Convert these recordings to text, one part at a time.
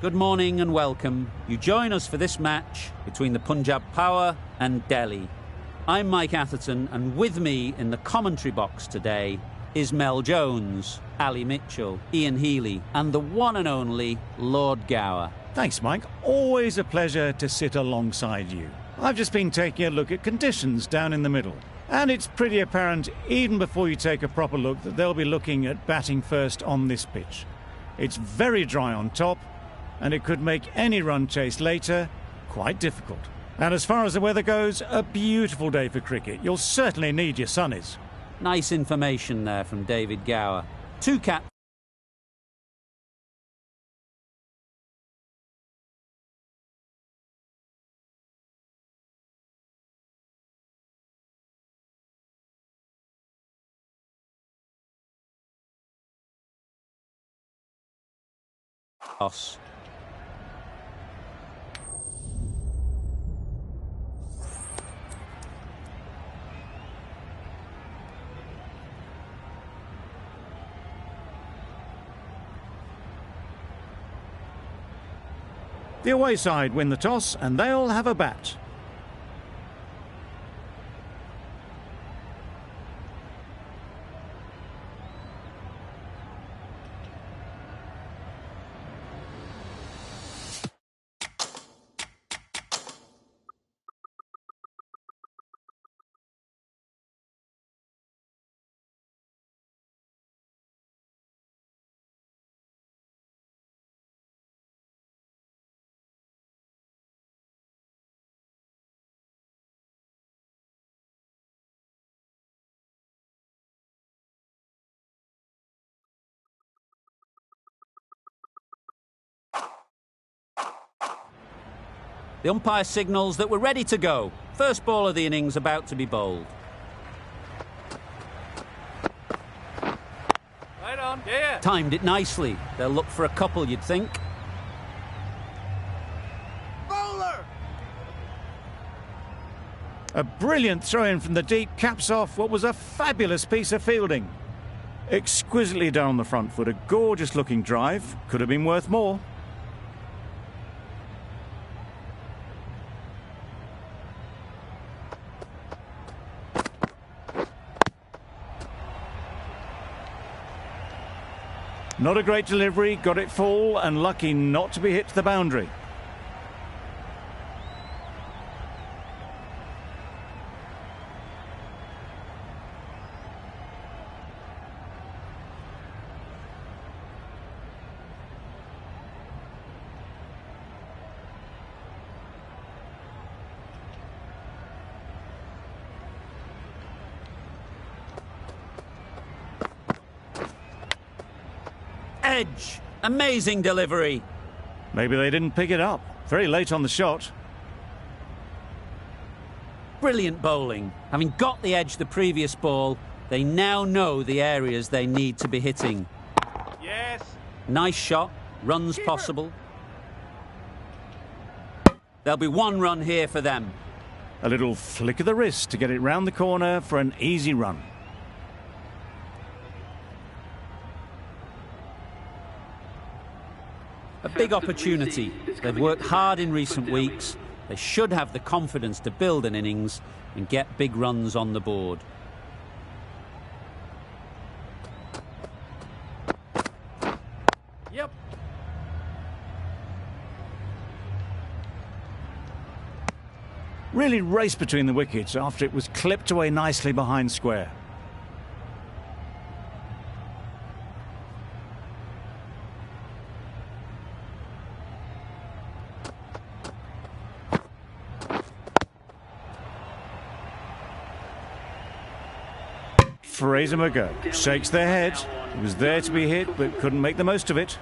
Good morning and welcome. You join us for this match between the Punjab Power and Delhi. I'm Mike Atherton, and with me in the commentary box today is Mel Jones, Ali Mitchell, Ian Healy, and the one and only Lord Gower. Thanks, Mike. Always a pleasure to sit alongside you. I've just been taking a look at conditions down in the middle, and it's pretty apparent, even before you take a proper look, that they'll be looking at batting first on this pitch. It's very dry on top, and it could make any run chase later quite difficult. And as far as the weather goes, a beautiful day for cricket. You'll certainly need your sunnies. Nice information there from David Gower. Two caps. The away side win the toss, and they'll have a bat. The umpire signals that we're ready to go. First ball of the innings about to be bowled. Right on, yeah. Timed it nicely. They'll look for a couple, you'd think. Bowler! A brilliant throw-in from the deep caps off what was a fabulous piece of fielding. Exquisitely done on the front foot, a gorgeous-looking drive. Could have been worth more. Not a great delivery, got it full and lucky not to be hit to the boundary. Edge. Amazing delivery. Maybe they didn't pick it up. Very late on the shot. Brilliant bowling. Having got the edge the previous ball, they now know the areas they need to be hitting. Yes. Nice shot. Runs possible. There'll be one run here for them. A little flick of the wrist to get it round the corner for an easy run. A big opportunity. They've worked hard in recent weeks. They should have the confidence to build an innings and get big runs on the board. Yep. Really raced between the wickets after it was clipped away nicely behind square. Fraser McGurk shakes their head. He was there to be hit, but couldn't make the most of it.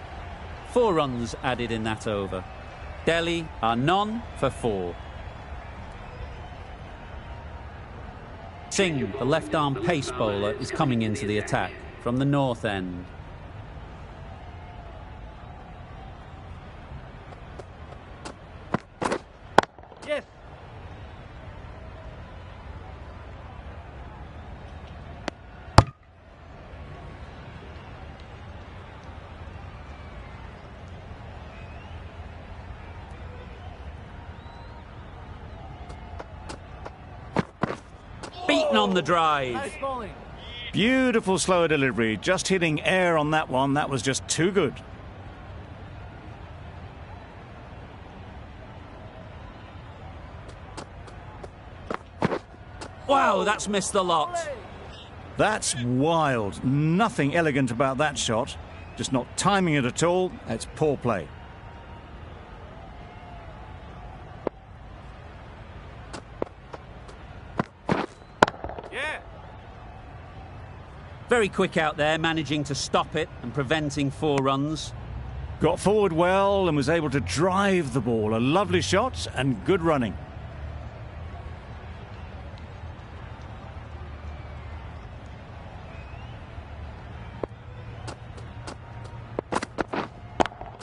4 runs added in that over. Delhi are none for 4. Singh, the left-arm pace bowler, is coming into the attack from the north end. Yes. Beaten on the drive. Nice bowling. Beautiful slower delivery, just hitting air on that one. That was just too good. Wow, that's missed the lot. That's wild. Nothing elegant about that shot. Just not timing it at all. It's poor play. Yeah. Very quick out there, managing to stop it and preventing 4 runs. Got forward well and was able to drive the ball. A lovely shot and good running.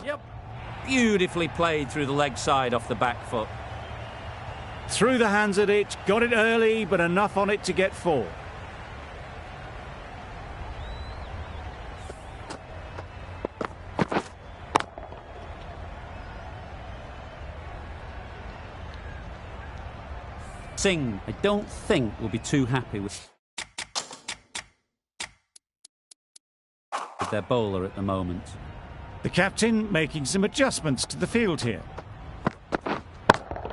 Yep. Beautifully played through the leg side off the back foot. Through the hands at it, got it early, but enough on it to get 4. Singh, I don't think will be too happy with their bowler at the moment. The captain making some adjustments to the field here.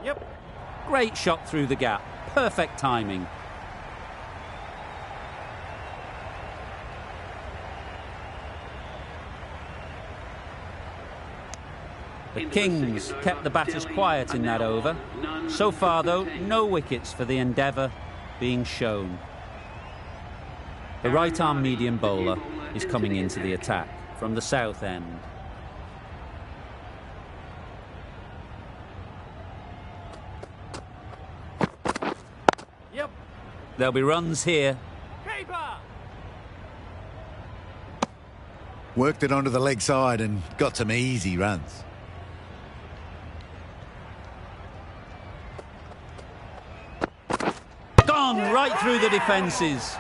Yep. Great shot through the gap. Perfect timing. The Kings kept the batters quiet in that over. So far, though, no wickets for the endeavour being shown. The right-arm medium bowler is coming into the attack from the south end. Yep. There'll be runs here. Keeper. Worked it onto the leg side and got some easy runs. Gone right through the defences.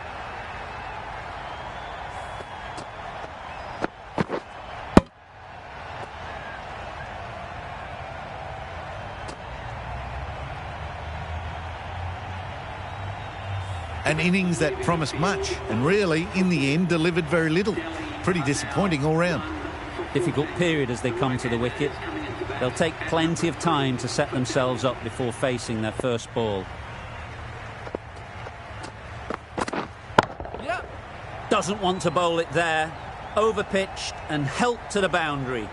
An innings that promised much and really, in the end, delivered very little. Pretty disappointing all round. Difficult period as they come to the wicket. They'll take plenty of time to set themselves up before facing their first ball. Yep. Doesn't want to bowl it there. Overpitched and helped to the boundary.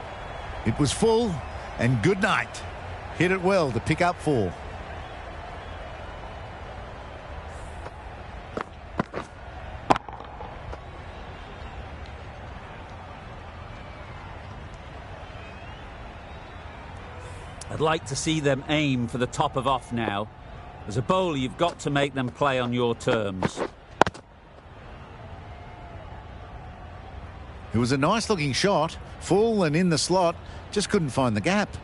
It was full and good night. Hit it well to pick up 4. I'd like to see them aim for the top of off now. As a bowler, you've got to make them play on your terms. It was a nice looking shot, full and in the slot, just couldn't find the gap.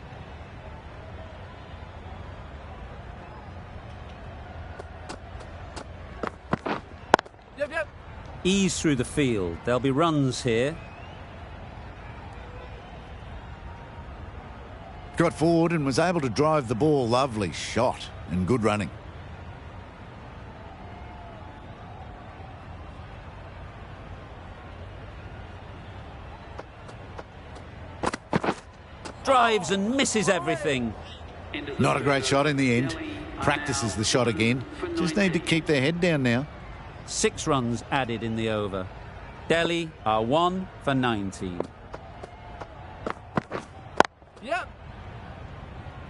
Yep. Ease through the field. There'll be runs here. Got forward and was able to drive the ball. Lovely shot and good running. Drives and misses everything. Not a great shot in the end. Practices the shot again. Just need to keep their head down now. 6 runs added in the over. Delhi are 1 for 19. Yep.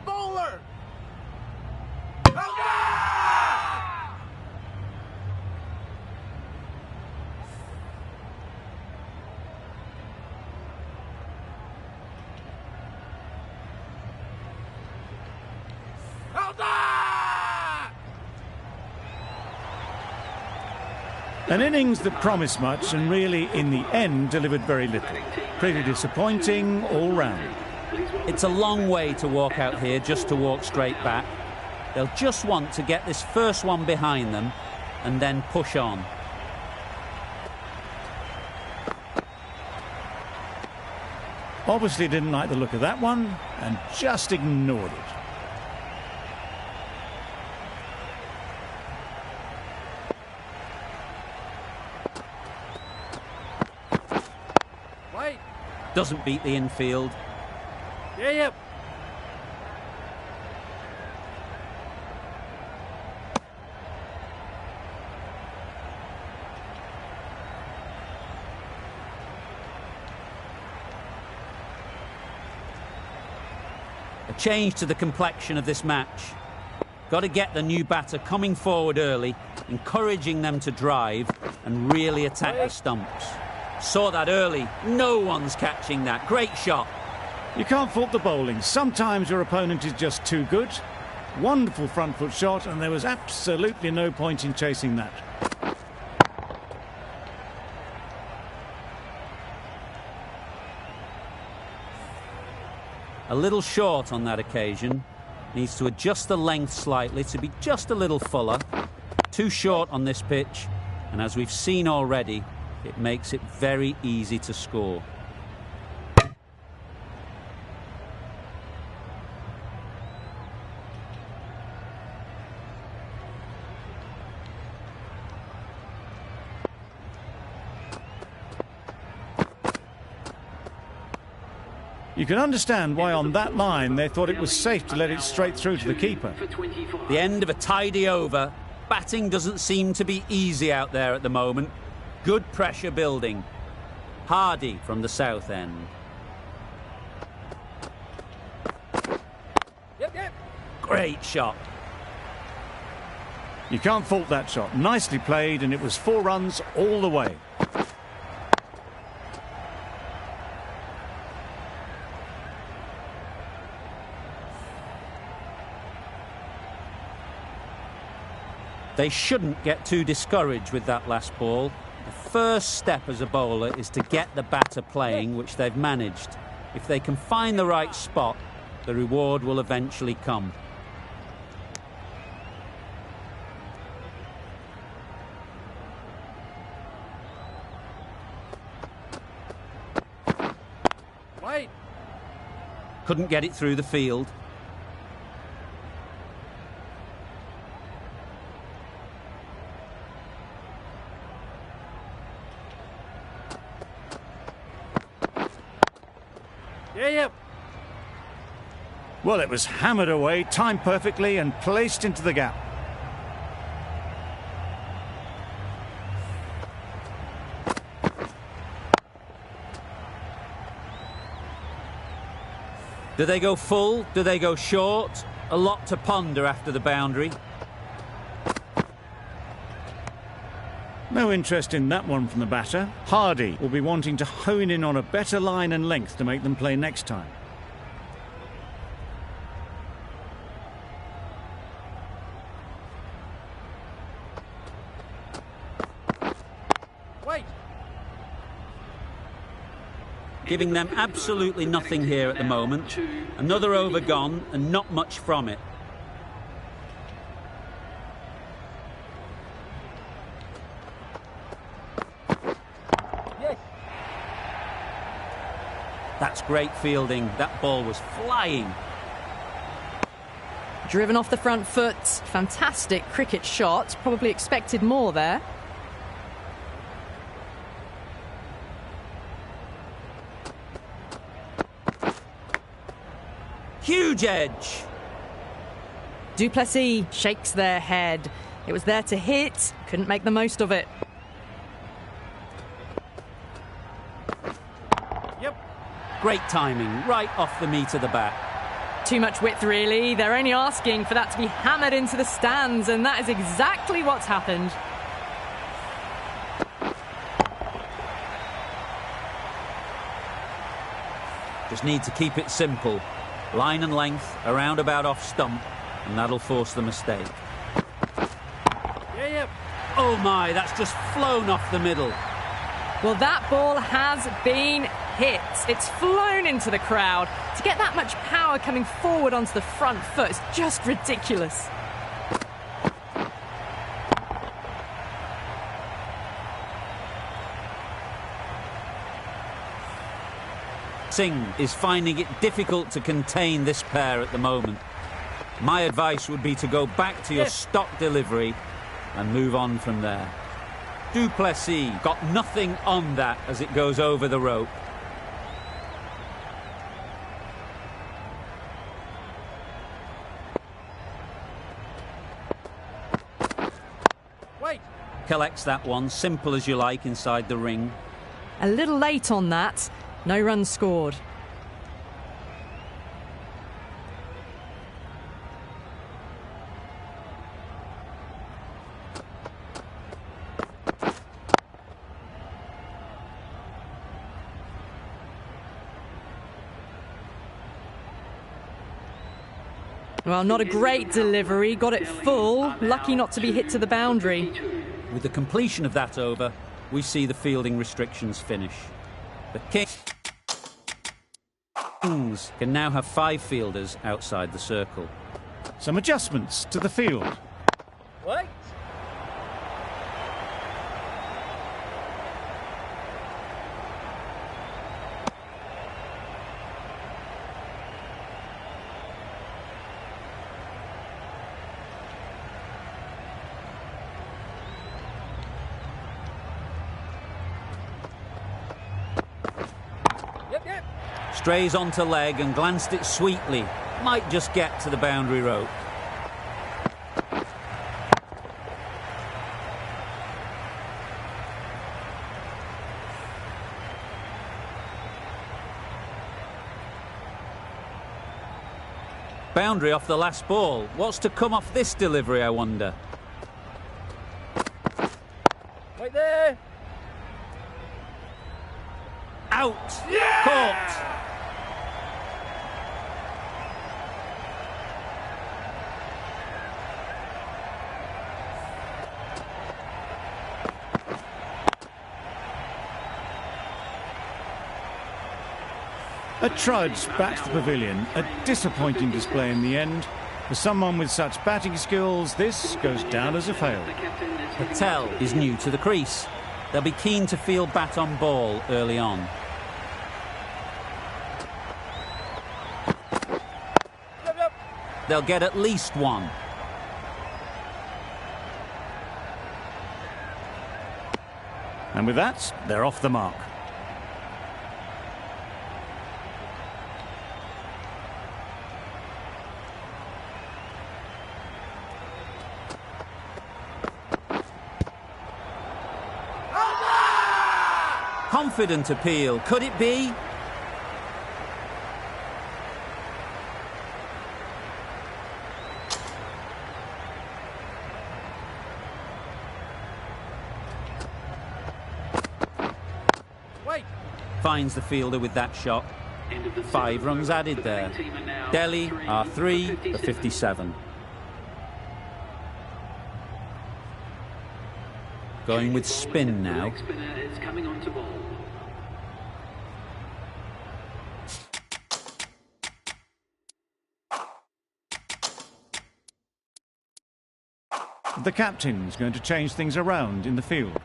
Bowler. An innings that promised much and really, in the end, delivered very little. Pretty disappointing all round. It's a long way to walk out here just to walk straight back. They'll just want to get this first one behind them and then push on. Obviously didn't like the look of that one and just ignored it. Doesn't beat the infield. Yep. A change to the complexion of this match. Got to get the new batter coming forward early, encouraging them to drive and really attack the stumps. Saw that early. No one's catching that. Great shot. You can't fault the bowling. Sometimes your opponent is just too good. Wonderful front foot shot, and there was absolutely no point in chasing that. A little short on that occasion. Needs to adjust the length slightly to be just a little fuller. Too short on this pitch, and as we've seen already, it makes it very easy to score. You can understand why on that line they thought it was safe to let it straight through to the keeper. The end of a tidy over. Batting doesn't seem to be easy out there at the moment. Good pressure building. Hardy from the south end. Yep. Great shot. You can't fault that shot. Nicely played, and it was 4 runs all the way. They shouldn't get too discouraged with that last ball. The first step as a bowler is to get the batter playing, which they've managed. If they can find the right spot, the reward will eventually come. Wait. Couldn't get it through the field. Yep. Well, it was hammered away, timed perfectly, and placed into the gap. Do they go full? Do they go short? A lot to ponder after the boundary. No interest in that one from the batter. Hardy will be wanting to hone in on a better line and length to make them play next time. Wait. Giving them absolutely nothing here at the moment. Another over gone and not much from it. That's great fielding. That ball was flying. Driven off the front foot. Fantastic cricket shot. Probably expected more there. Huge edge. Du Plessis shakes their head. It was there to hit. Couldn't make the most of it. Great timing, right off the meat of the bat. Too much width, really. They're only asking for that to be hammered into the stands, and that is exactly what's happened. Just need to keep it simple. Line and length, around about off stump, and that'll force the mistake. Yep. Oh my, that's just flown off the middle. Well, that ball has been hit. It's flown into the crowd. To get that much power coming forward onto the front foot is just ridiculous. Singh is finding it difficult to contain this pair at the moment. My advice would be to go back to your stock delivery and move on from there. Du Plessis got nothing on that as it goes over the rope. collects that one, simple as you like, inside the ring. A little late on that. No runs scored. Well, not a great delivery. Got it full. Lucky not to be hit to the boundary. With the completion of that over, we see the fielding restrictions finish. The Kings can now have 5 fielders outside the circle. Some adjustments to the field. Wait. Strays onto leg and glanced it sweetly. Might just get to the boundary rope. Boundary off the last ball. What's to come off this delivery, I wonder? Right there. Out! Yeah! Caught! A trudge back to the pavilion. A disappointing display in the end. For someone with such batting skills, this goes down as a fail. Patel is new to the crease. They'll be keen to field bat on ball early on. They'll get at least one. And with that, they're off the mark. Confident appeal. Could it be? Wait. Finds the fielder with that shot. 5 runs added there. Delhi are 3 for 57. Going with spin now. The captain's going to change things around in the field.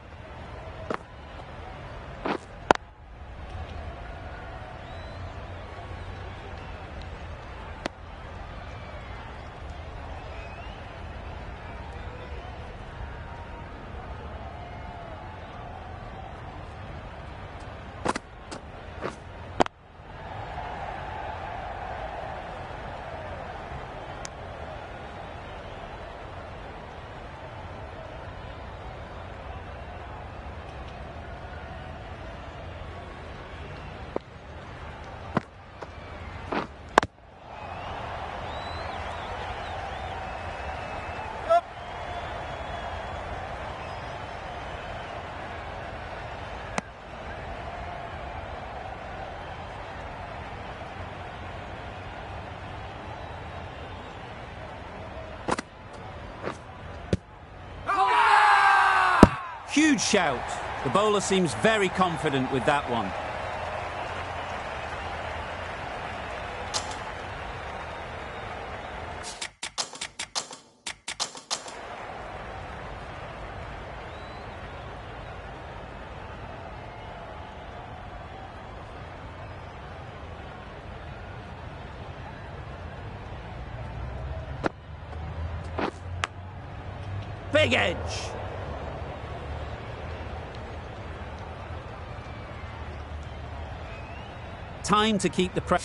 Huge shout. The bowler seems very confident with that one. Big edge. Time to keep the pressure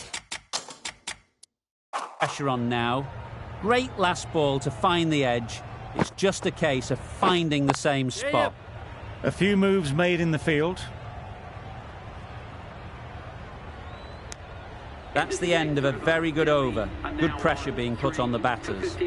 on now. Great last ball to find the edge. It's just a case of finding the same spot. A few moves made in the field. That's the end of a very good over. Good pressure being put on the batters.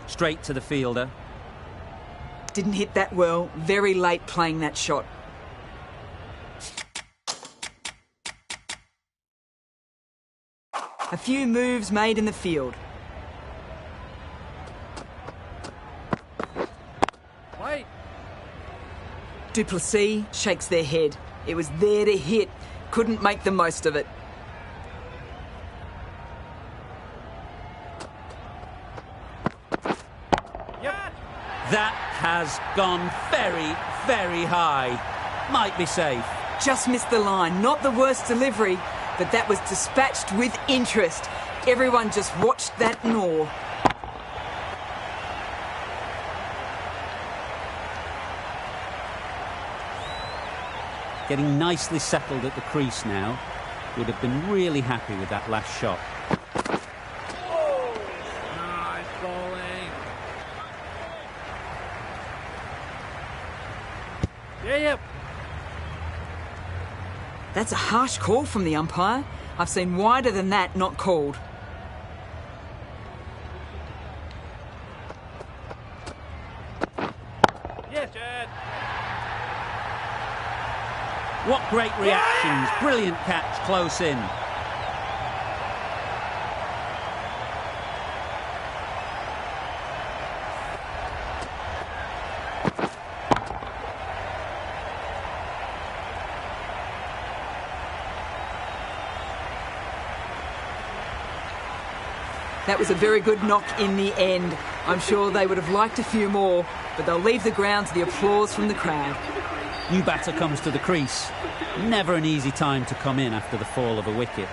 Straight to the fielder. Didn't hit that well. Very late playing that shot. A few moves made in the field. Wait. Duplessis shakes their head. It was there to hit. Couldn't make the most of it. That has gone very, very high. Might be safe. Just missed the line. Not the worst delivery, but that was dispatched with interest. Everyone just watched that in awe. Getting nicely settled at the crease now. Would have been really happy with that last shot. Nice bowling. Yep. That's a harsh call from the umpire. I've seen wider than that not called. Yes, Chad. What great reactions. Brilliant catch close in. That was a very good knock in the end. I'm sure they would have liked a few more, but they'll leave the ground to the applause from the crowd. New batter comes to the crease. Never an easy time to come in after the fall of a wicket.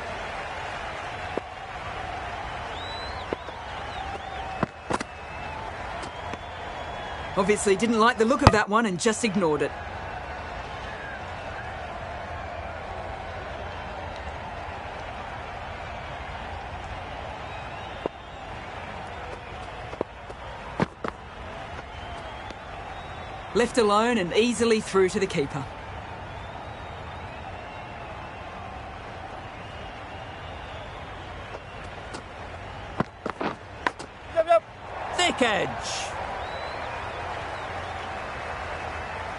Obviously didn't like the look of that one and just ignored it. Left alone and easily through to the keeper. Yep. Thick edge.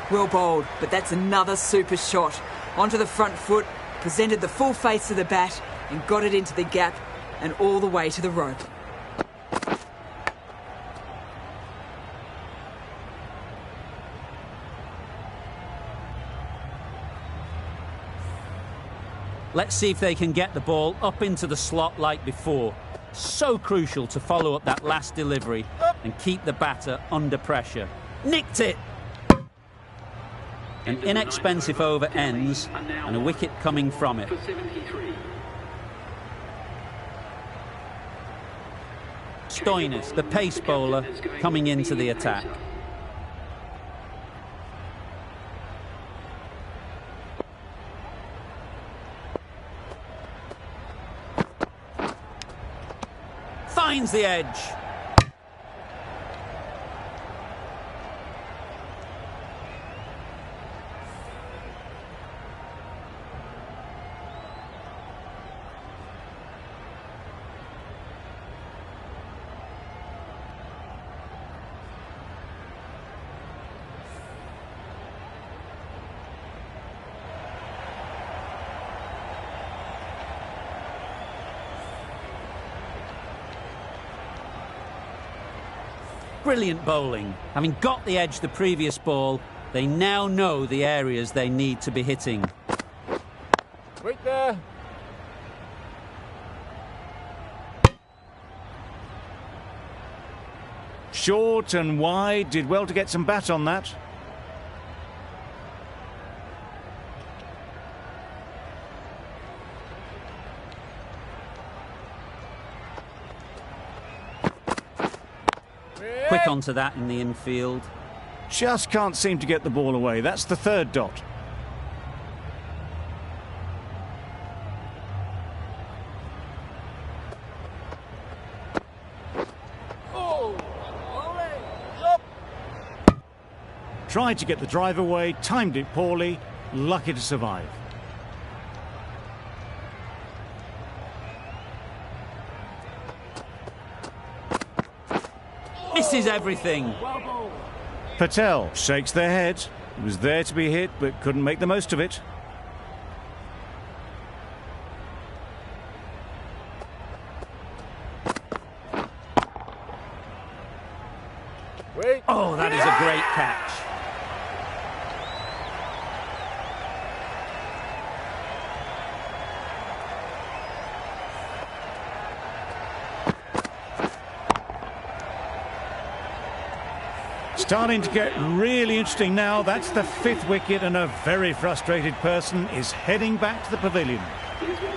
Well bowled, but that's another super shot. Onto the front foot, presented the full face of the bat and got it into the gap and all the way to the rope. Let's see if they can get the ball up into the slot like before. So crucial to follow up that last delivery and keep the batter under pressure. Nicked it! An inexpensive over ends and a wicket coming from it. Stoinis, the pace bowler, coming into the attack. Finds the edge. Brilliant bowling. Having got the edge the previous ball, they now know the areas they need to be hitting. Wait there. Short and wide, did well to get some bat on that. Quick onto that in the infield. Just can't seem to get the ball away. That's the third dot. Tried to get the drive away, timed it poorly, lucky to survive. Misses everything. Patel shakes their head. He was there to be hit, but couldn't make the most of it. Wait. Oh, that is a great catch. Starting to get really interesting now. That's the fifth wicket, and a very frustrated person is heading back to the pavilion.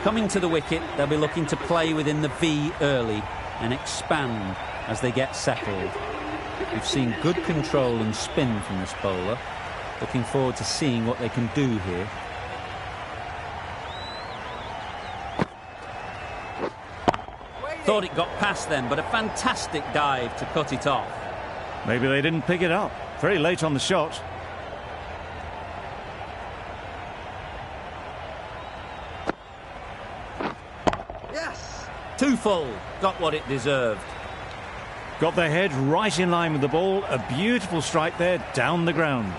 Coming to the wicket, they'll be looking to play within the V early and expand as they get settled. We've seen good control and spin from this bowler. Looking forward to seeing what they can do here. Thought it got past them, but a fantastic dive to cut it off. Maybe they didn't pick it up. Very late on the shot. Yes. Too full. Got what it deserved. Got their head right in line with the ball. A beautiful strike there down the ground.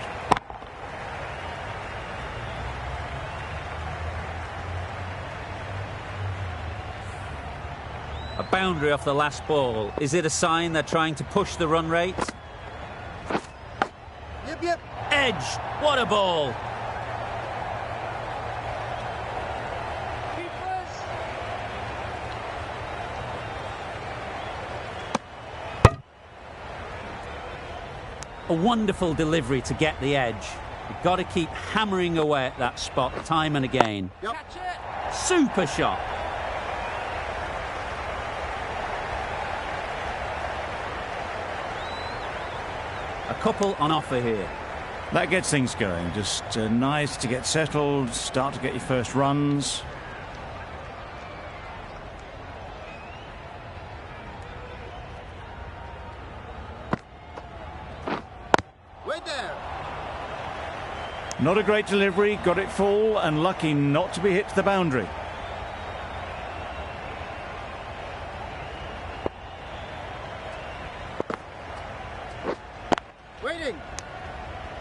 A boundary off the last ball. Is it a sign they're trying to push the run rate? Yep. Edge. What a ball. A wonderful delivery to get the edge. You've got to keep hammering away at that spot time and again. Yep. Catch it. Super shot. A couple on offer here. That gets things going. Just nice to get settled, start to get your first runs. Wait there. Not a great delivery, got it full and lucky not to be hit to the boundary. Waiting.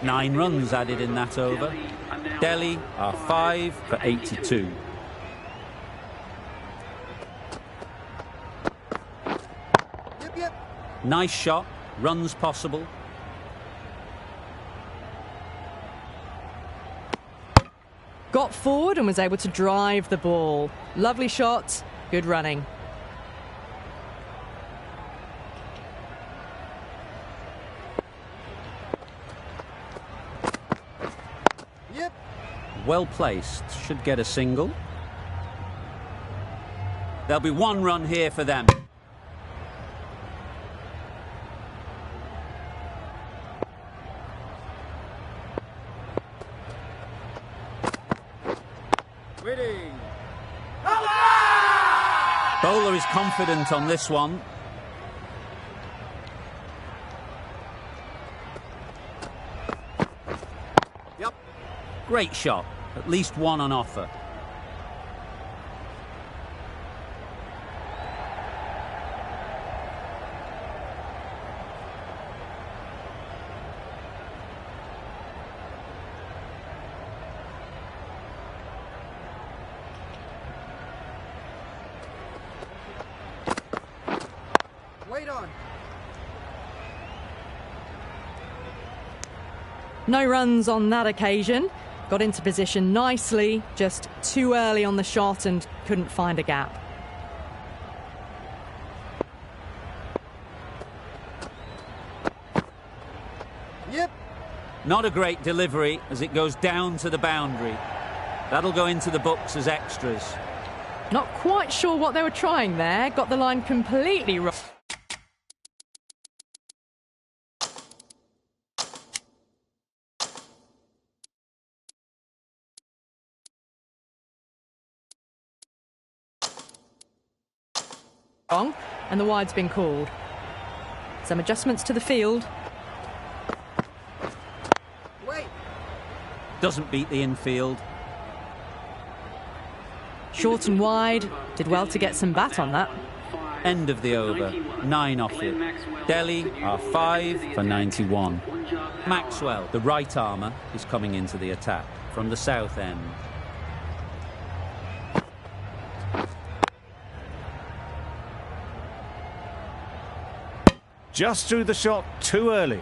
9 runs added in that over. Delhi are 5 for 82. Yep. Nice shot. Runs possible. Got forward and was able to drive the ball. Lovely shot, good running. Yep. Well placed. Should get a single. There'll be 1 run here for them. Waiting. Bowler is confident on this one. Yep. Great shot. At least 1 on offer. Wait on. No runs on that occasion. Got into position nicely, just too early on the shot and couldn't find a gap. Yep. Not a great delivery as it goes down to the boundary. That'll go into the books as extras. Not quite sure what they were trying there. Got the line completely wrong. wrong, and the wide's been called. Some adjustments to the field. Wait. Doesn't beat the infield. Short and wide. Did well to get some bat on that. End of the over. 9 off it. Delhi are 5 for 91. Maxwell, the right armour, is coming into the attack from the south end. Just threw the shot too early.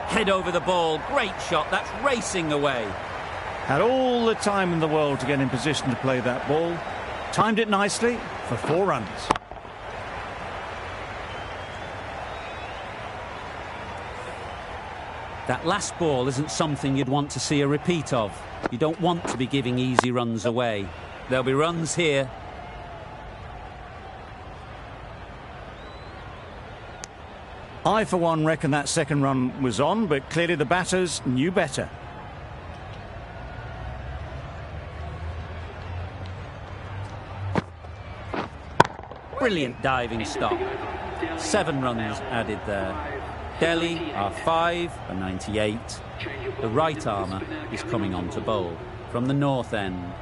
Head over the ball. Great shot. That's racing away. Had all the time in the world to get in position to play that ball. Timed it nicely for 4 runs. That last ball isn't something you'd want to see a repeat of. You don't want to be giving easy runs away. There'll be runs here. I, for one, reckon that second run was on, but clearly the batters knew better. Brilliant diving stop. 7 runs added there. Delhi are 5 for 98. The right armour is coming on to bowl from the north end.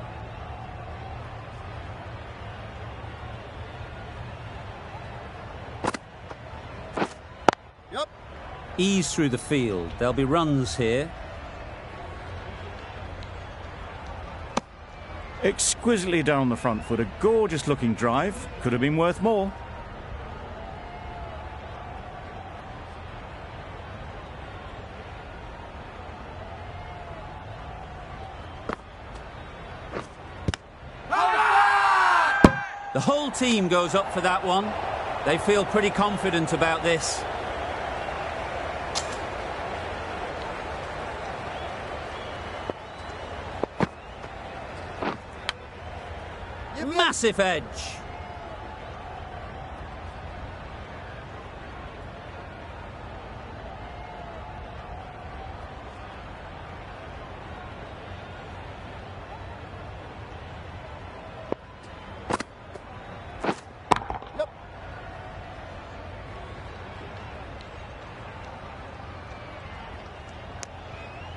Ease through the field. There'll be runs here. Exquisitely down on the front foot. A gorgeous looking drive. Could have been worth more. The whole team goes up for that one. They feel pretty confident about this. Massive edge.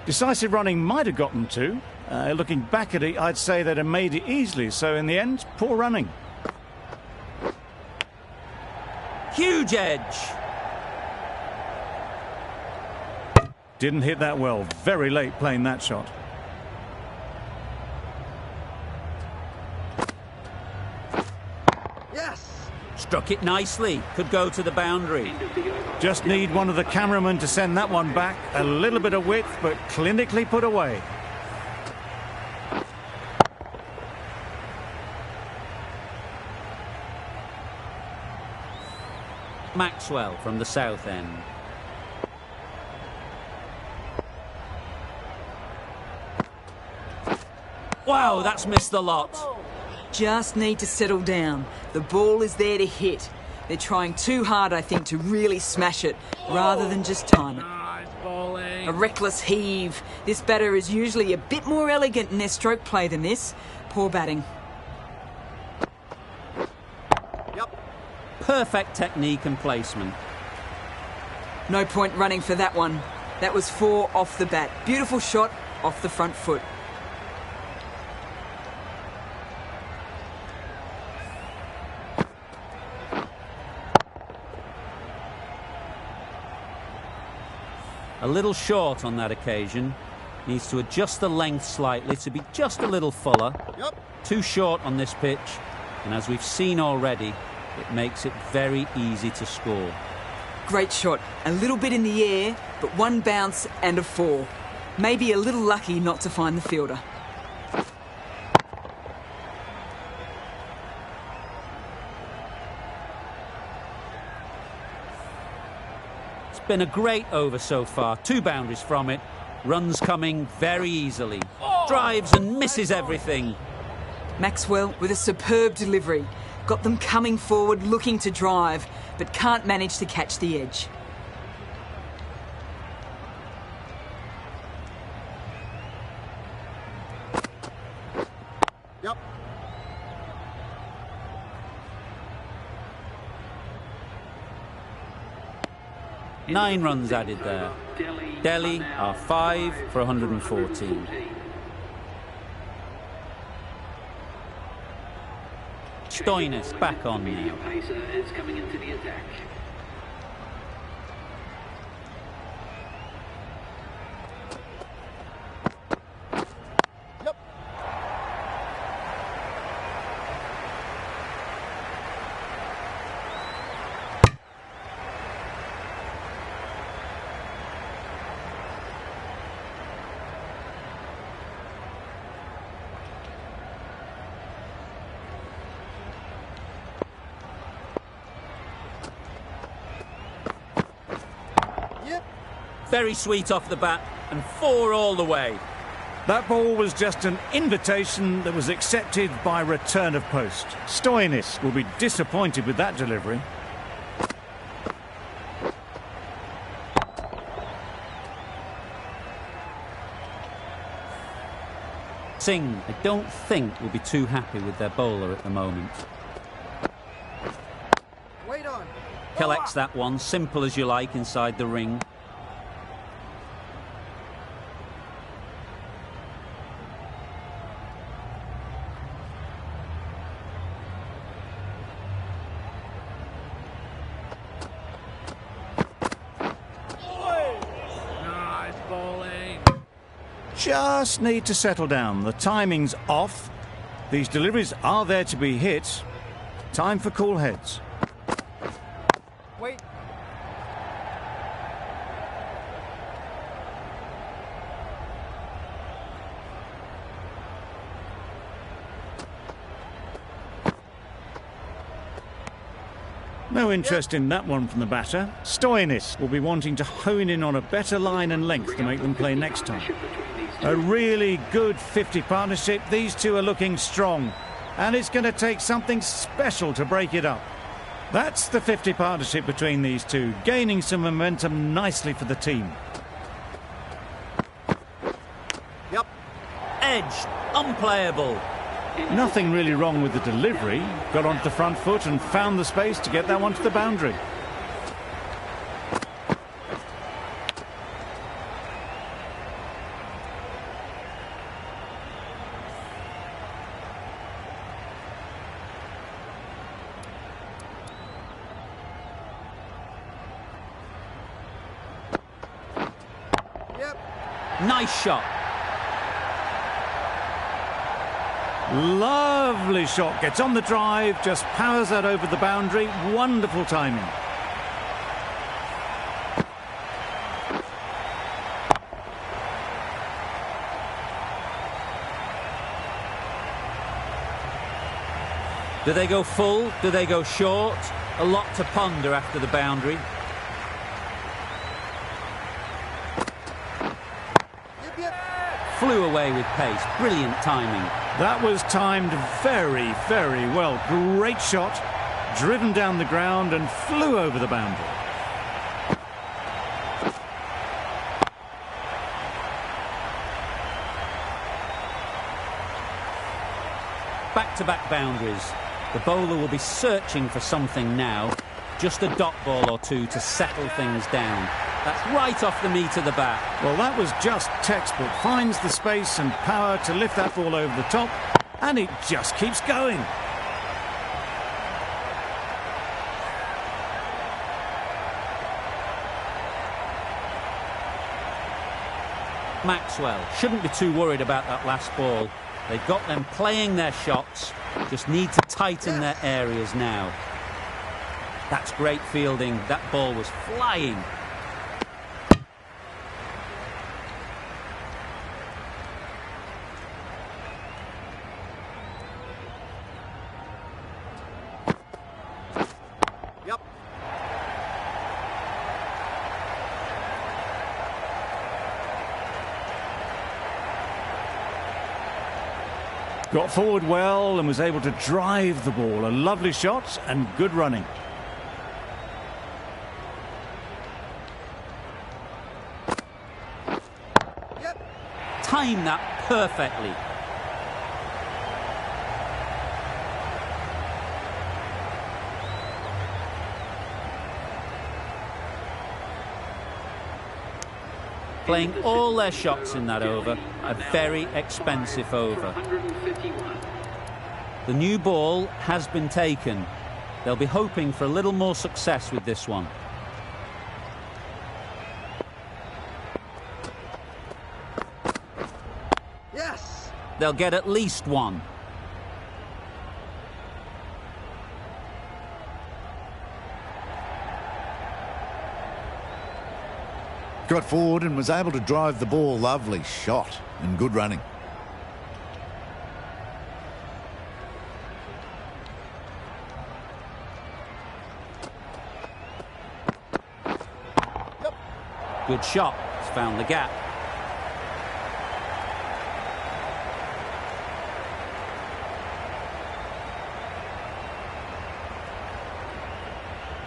Decisive running might have gotten 2. Looking back at it, I'd say they'd have made it easily. So in the end, poor running. Huge edge. Didn't hit that well. Very late playing that shot. Yes. Struck it nicely. Could go to the boundary. Just need one of the cameramen to send that one back. A little bit of width, but clinically put away. Maxwell from the south end. Wow, that's missed the lot. Just need to settle down. The ball is there to hit. They're trying too hard, I think, to really smash it, rather than just time it. A reckless heave. This batter is usually a bit more elegant in their stroke play than this. Poor batting. Perfect technique and placement. No point running for that one. That was 4 off the bat. Beautiful shot off the front foot. A little short on that occasion. Needs to adjust the length slightly to be just a little fuller. Too short on this pitch. And as we've seen already, it makes it very easy to score. Great shot. A little bit in the air, but 1 bounce and a 4. Maybe a little lucky not to find the fielder. Been a great over so far. 2 boundaries from it. Runs coming very easily. Drives and misses everything. Maxwell with a superb delivery. Got them coming forward looking to drive, but can't manage to catch the edge. Yep. Nine runs added there. Delhi are 5 for 114. Stoinis back on now. Yep. Yep. Very sweet off the bat and 4 all the way. That ball was just an invitation that was accepted by return of post. Stoinis will be disappointed with that delivery. Singh, I don't think, will be too happy with their bowler at the moment. Wait on. Collects that one, simple as you like, inside the ring. Nice bowling. Just need to settle down. The timing's off. These deliveries are there to be hit. Time for cool heads. Wait. No interest in that one from the batter. Stoinis will be wanting to hone in on a better line and length to make them play next time. A really good 50 partnership. These two are looking strong, and it's going to take something special to break it up. That's the 50 partnership between these two, gaining some momentum nicely for the team. Yep. Edged, unplayable. Nothing really wrong with the delivery. Got onto the front foot and found the space to get that one to the boundary. Yep. Nice shot. Lovely shot. Gets on the drive, just powers that over the boundary. Wonderful timing. Do they go full? Do they go short? A lot to ponder after the boundary. Yep, yep. Flew away with pace. Brilliant timing. That was timed very, very well. Great shot. Driven down the ground and flew over the boundary. Back-to-back boundaries. The bowler will be searching for something now. Just a dot ball or two to settle things down. That's right off the meat of the bat. Well, that was just textbook. Finds the space and power to lift that ball over the top, and it just keeps going. Maxwell shouldn't be too worried about that last ball. They've got them playing their shots, just need to tighten their areas now. That's great fielding. That ball was flying. Yep. Got forward well and was able to drive the ball. A lovely shot and good running. Yep. Timed that perfectly. Playing all their shots in that over, a very expensive over. The new ball has been taken. They'll be hoping for a little more success with this one. Yes. They'll get at least one. Got forward and was able to drive the ball. Lovely shot and good running. Yep. Good shot. It's found the gap.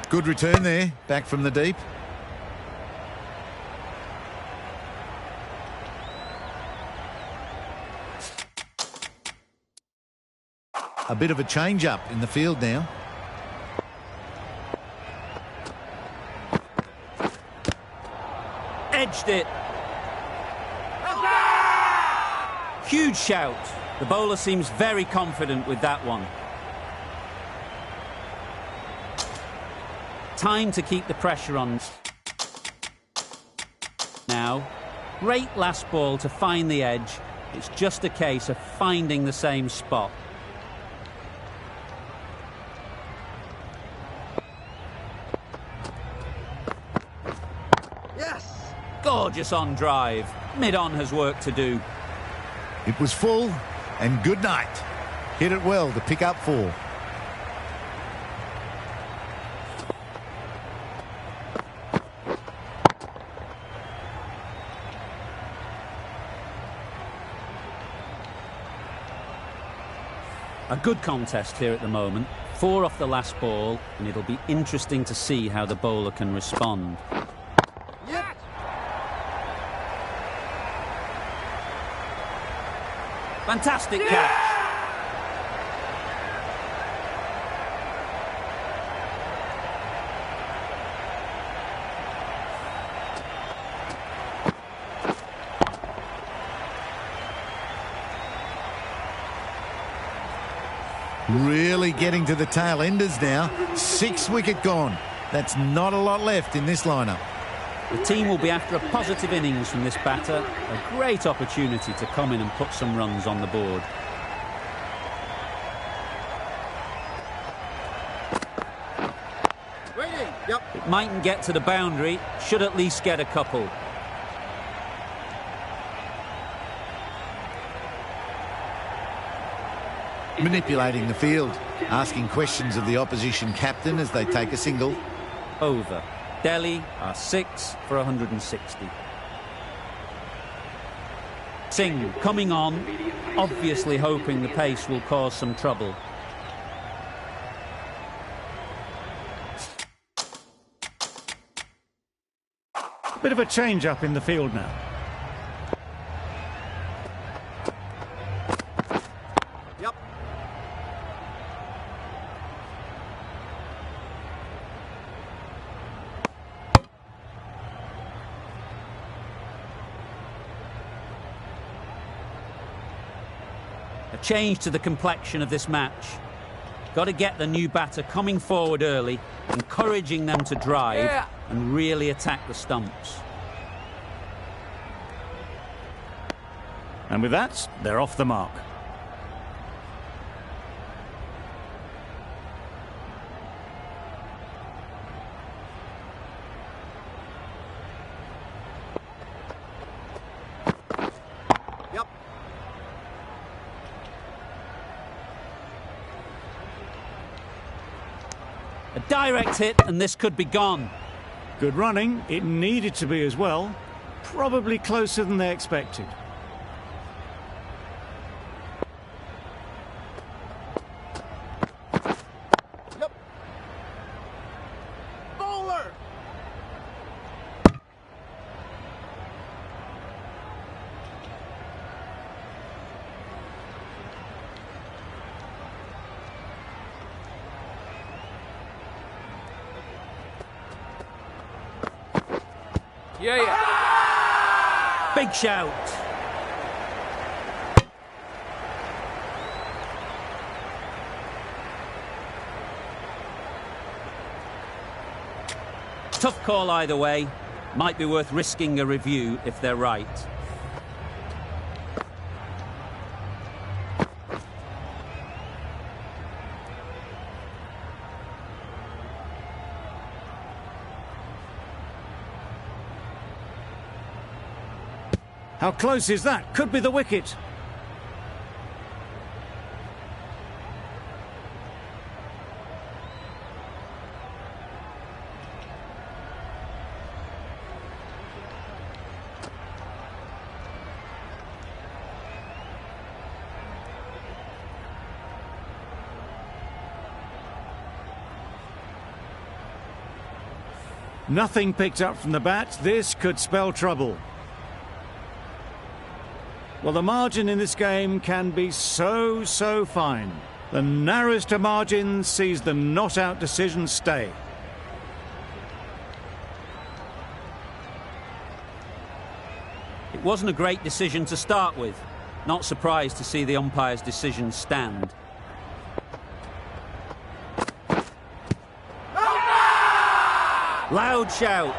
Good return there, back from the deep. A bit of a change-up in the field now. Edged it. Huge shout. The bowler seems very confident with that one. Time to keep the pressure on. Now, great last ball to find the edge. It's just a case of finding the same spot. Yes. Gorgeous on drive. Mid-on has work to do. It was full and good night. Hit it well to pick up 4. A good contest here at the moment. 4 off the last ball, and it'll be interesting to see how the bowler can respond. Yep. Fantastic catch. Really getting to the tail enders now. 6 wicket gone. That's not a lot left in this lineup. The team will be after a positive innings from this batter. A great opportunity to come in and put some runs on the board. Waiting. Yep. It mightn't get to the boundary, should at least get a couple. Manipulating the field, asking questions of the opposition captain as they take a single. Over. Delhi are 6 for 160. Singh coming on, obviously hoping the pace will cause some trouble. Bit of a change-up in the field now. Yep. A change to the complexion of this match. Got to get the new batter coming forward early, encouraging them to drive and really attack the stumps. And with that, they're off the mark. Yep. A direct hit and this could be gone. Good running. It needed to be as well. Probably closer than they expected. Big shout. Tough call either way. Might be worth risking a review if they're right. How close is that? Could be the wicket. Nothing picked up from the bat. This could spell trouble. Well, the margin in this game can be so fine. The narrowest of margins sees the not-out decision stay. It wasn't a great decision to start with. Not surprised to see the umpire's decision stand. Loud shout.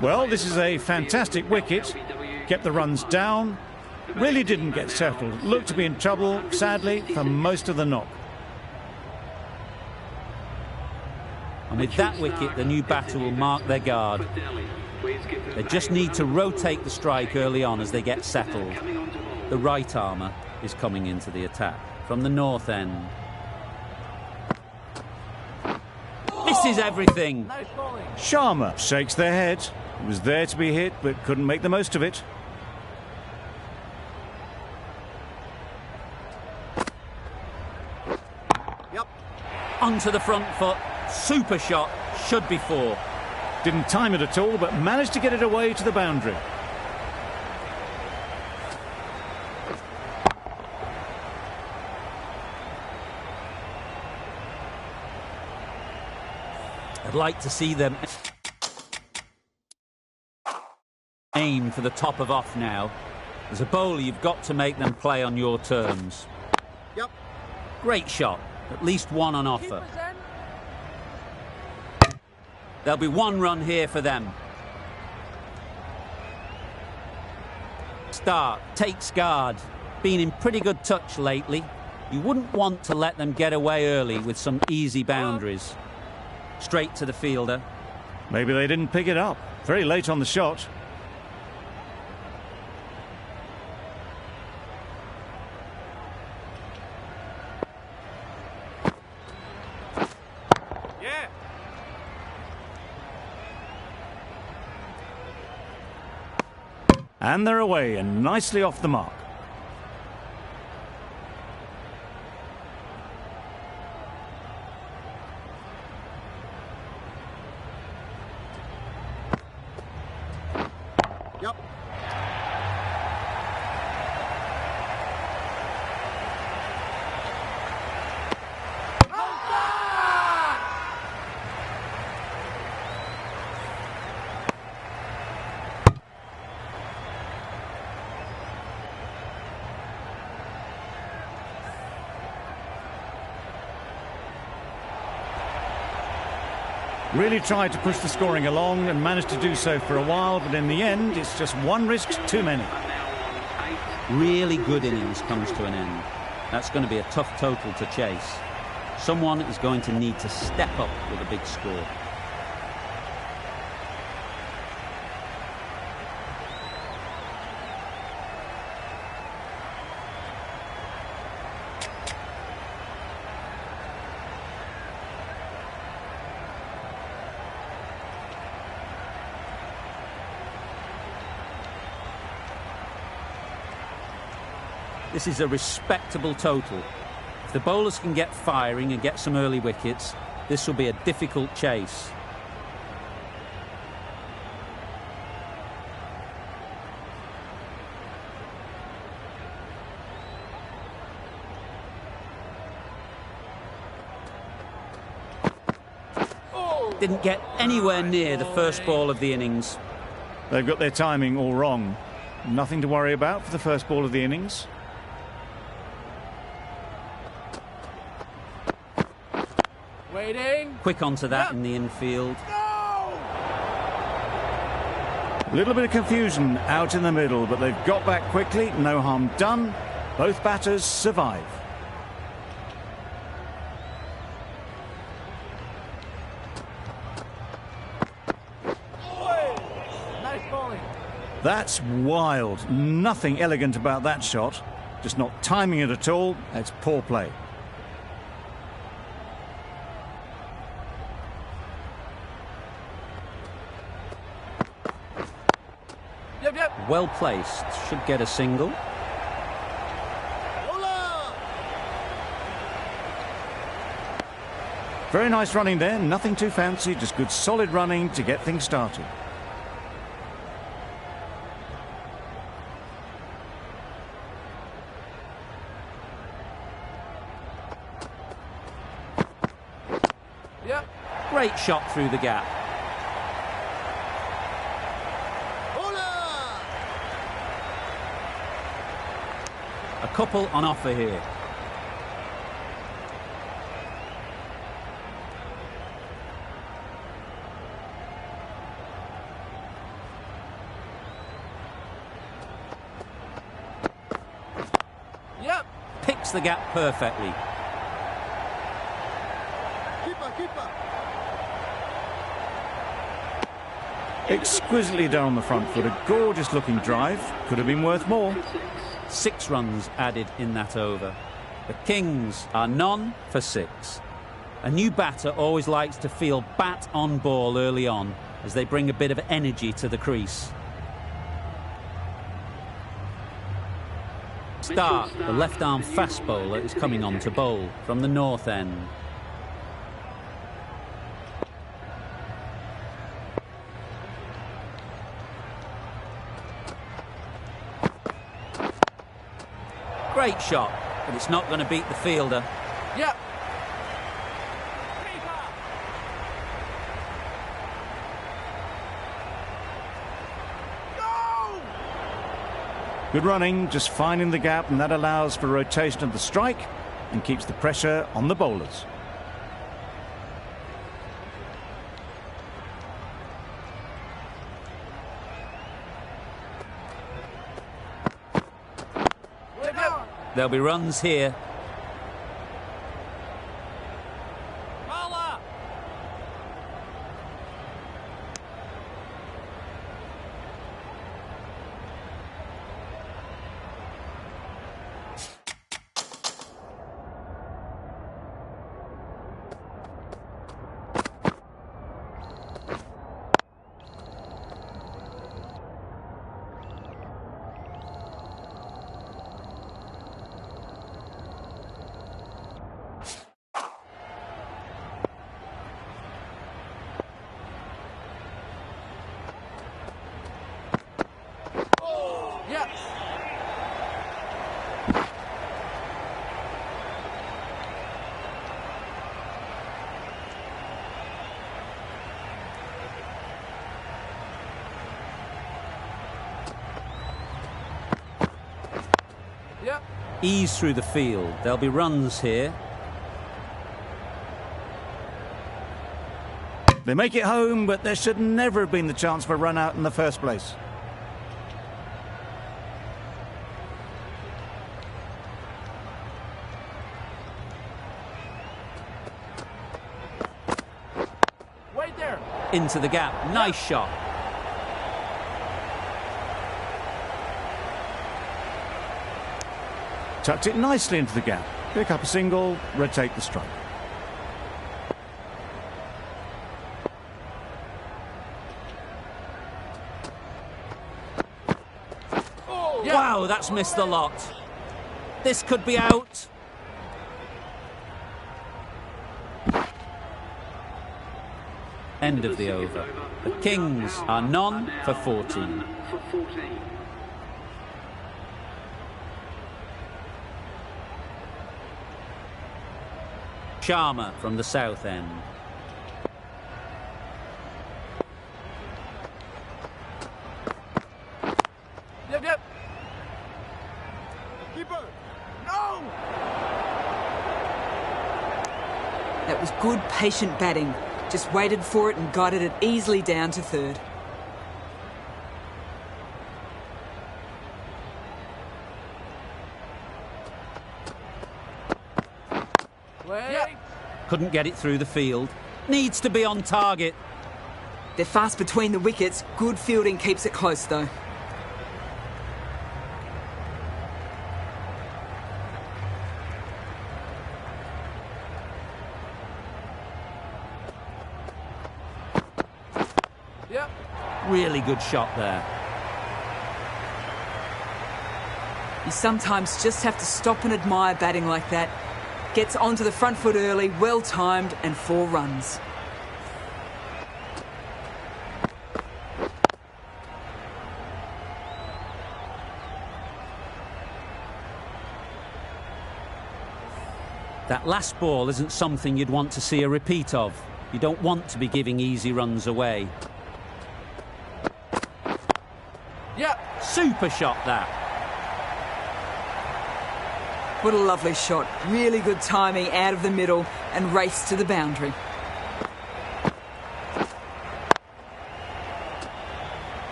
Well, this is a fantastic wicket. Kept the runs down. Really didn't get settled. Looked to be in trouble, sadly, for most of the knock. And with that wicket, the new batter will mark their guard. They just need to rotate the strike early on as they get settled. The right armour is coming into the attack from the north end. Misses everything. Sharma shakes their head. It was there to be hit, but couldn't make the most of it. Yep. Onto the front foot. Super shot. Should be four. Didn't time it at all, but managed to get it away to the boundary. I'd like to see them aim for the top of off now. As a bowler, you've got to make them play on your terms. Yep. Great shot. At least one on offer. There'll be one run here for them. Stark takes guard. Been in pretty good touch lately. You wouldn't want to let them get away early with some easy boundaries. Straight to the fielder. Maybe they didn't pick it up. Very late on the shot. Yeah. And they're away and nicely off the mark. Yep. Really tried to push the scoring along and managed to do so for a while, but in the end, it's just one risk too many. Really good innings comes to an end. That's going to be a tough total to chase. Someone is going to need to step up with a big score. This is a respectable total. If the bowlers can get firing and get some early wickets, this will be a difficult chase. Didn't get anywhere near the first ball of the innings. They've got their timing all wrong. Nothing to worry about for the first ball of the innings. Waiting. Quick onto that in the infield. A little bit of confusion out in the middle, but they've got back quickly. No harm done. Both batters survive. Nice bowling. That's wild. Nothing elegant about that shot. Just not timing it at all. It's poor play. Yep. Well placed. Should get a single. Bowler. Very nice running there. Nothing too fancy. Just good solid running to get things started. Yep. Great shot through the gap. Bowler. A couple on offer here. Yep. Picks the gap perfectly. Keeper. Exquisitely done on the front foot. A gorgeous looking drive. Could have been worth more. 6 runs added in that over. The Kings are none for 6. A new batter always likes to feel bat on ball early on as they bring a bit of energy to the crease. Stark, the left-arm fast bowler, is coming on to bowl from the north end. Great shot, but it's not going to beat the fielder. Yep. Good running, just finding the gap, and that allows for rotation of the strike and keeps the pressure on the bowlers. There'll be runs here. Bowler. Yep. Yep. Ease through the field. There'll be runs here. They make it home, but there should never have been the chance for a run out in the first place. Wait there. Into the gap. Nice shot. Tucked it nicely into the gap. Pick up a single, rotate the strike. Wow, that's missed the lot. This could be out. End of the over. The Kings are none for 14. Sharma from the south end. Yep. Keeper. No! That was good, patient batting. Just waited for it and guided it easily down to third. Wait. Couldn't get it through the field. Needs to be on target. They're fast between the wickets. Good fielding keeps it close, though. Yep. Really good shot there. You sometimes just have to stop and admire batting like that. Gets onto the front foot early, well timed, and 4 runs. That last ball isn't something you'd want to see a repeat of. You don't want to be giving easy runs away. Yep. Super shot that. What a lovely shot. Really good timing out of the middle and race to the boundary.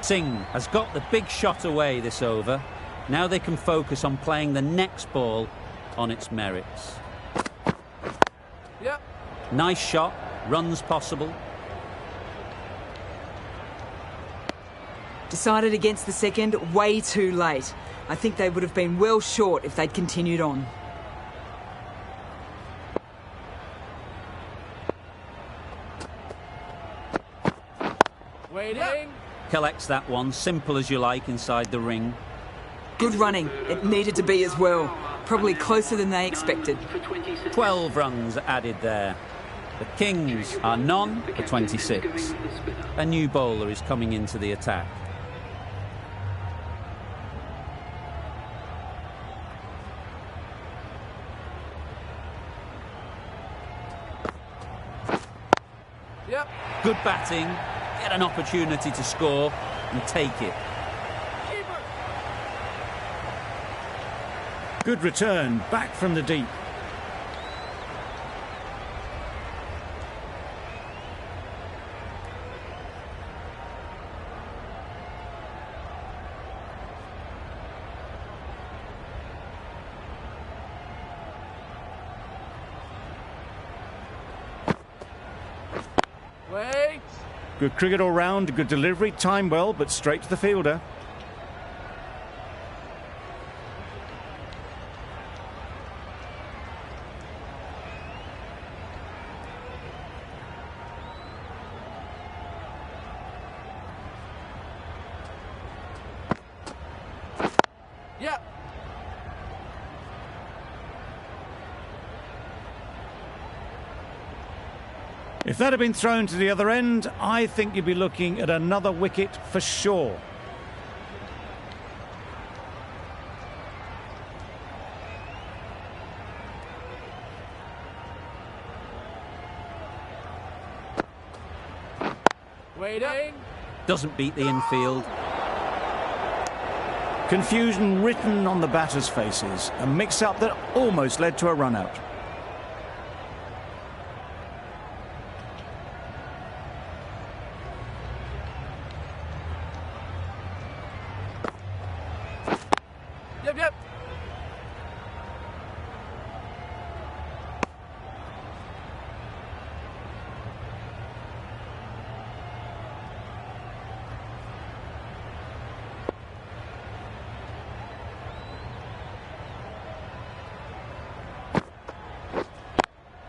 Singh has got the big shot away this over. Now they can focus on playing the next ball on its merits. Yep. Nice shot, runs possible. Decided against the second way too late. I think they would have been well short if they'd continued on. Waiting. Yep. Collects that one, simple as you like, inside the ring. Good running. It needed to be as well. Probably closer than they expected. 12 runs added there. The Kings are none for 26. A new bowler is coming into the attack. Yep. Good batting, get an opportunity to score and take it. Keeper. Good return, back from the deep. Wait. Good cricket all round, good delivery, time well, but straight to the fielder. Yep. If that had been thrown to the other end, I think you'd be looking at another wicket for sure. Waiting. Doesn't beat the infield. Confusion written on the batters' faces, a mix-up that almost led to a run-out. Yep.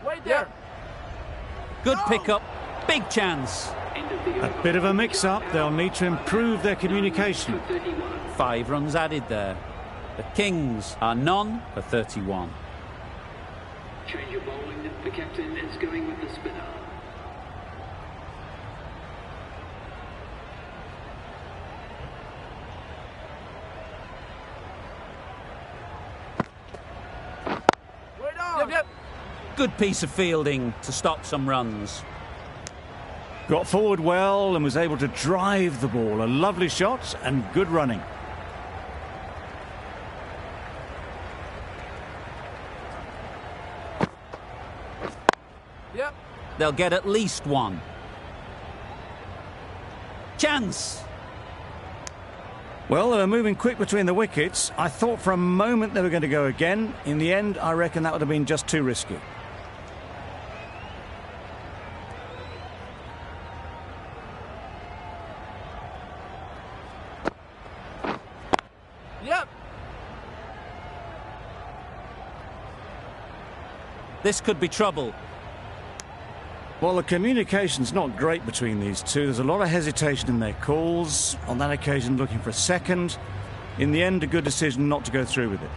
Wait there. Good pickup, big chance. A bit of a mix-up, they'll need to improve their communication. 5 runs added there. The Kings are none for 31. Change of bowling. The captain is going with the spinner. Yep. Good piece of fielding to stop some runs. Got forward well and was able to drive the ball. A lovely shot and good running. Yep. They'll get at least one. Chance. Well, they were moving quick between the wickets. I thought for a moment they were going to go again. In the end, I reckon that would have been just too risky. Yep. This could be trouble. Well, the communication's not great between these two. There's a lot of hesitation in their calls. On that occasion, looking for a second. In the end, a good decision not to go through with it.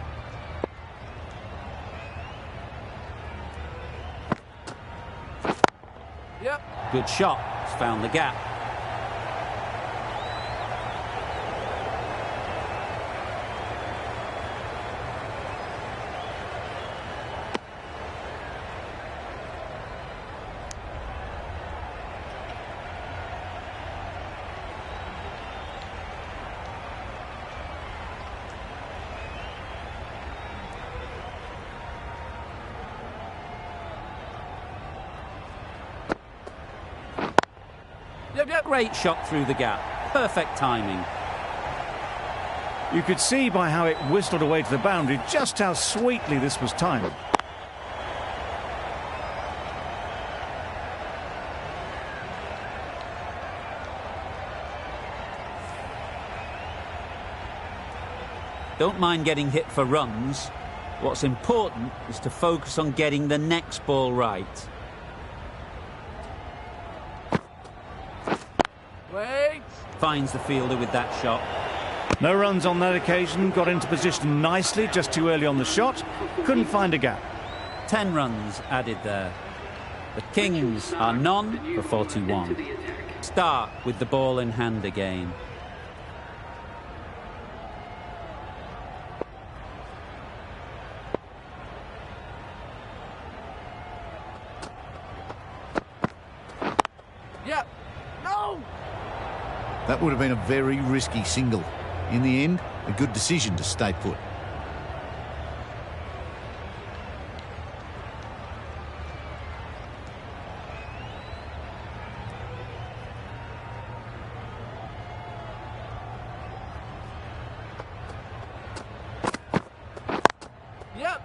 Yep. Good shot. It's found the gap. Yep. Great shot through the gap. Perfect timing. You could see by how it whistled away to the boundary just how sweetly this was timed. Don't mind getting hit for runs. What's important is to focus on getting the next ball right. Wait. Finds the fielder with that shot. No runs on that occasion. Got into position nicely, just too early on the shot. Couldn't find a gap. 10 runs added there. The Kings are none for 41. Start with the ball in hand again. Yep. No. That would have been a very risky single. In the end, a good decision to stay put. Yep.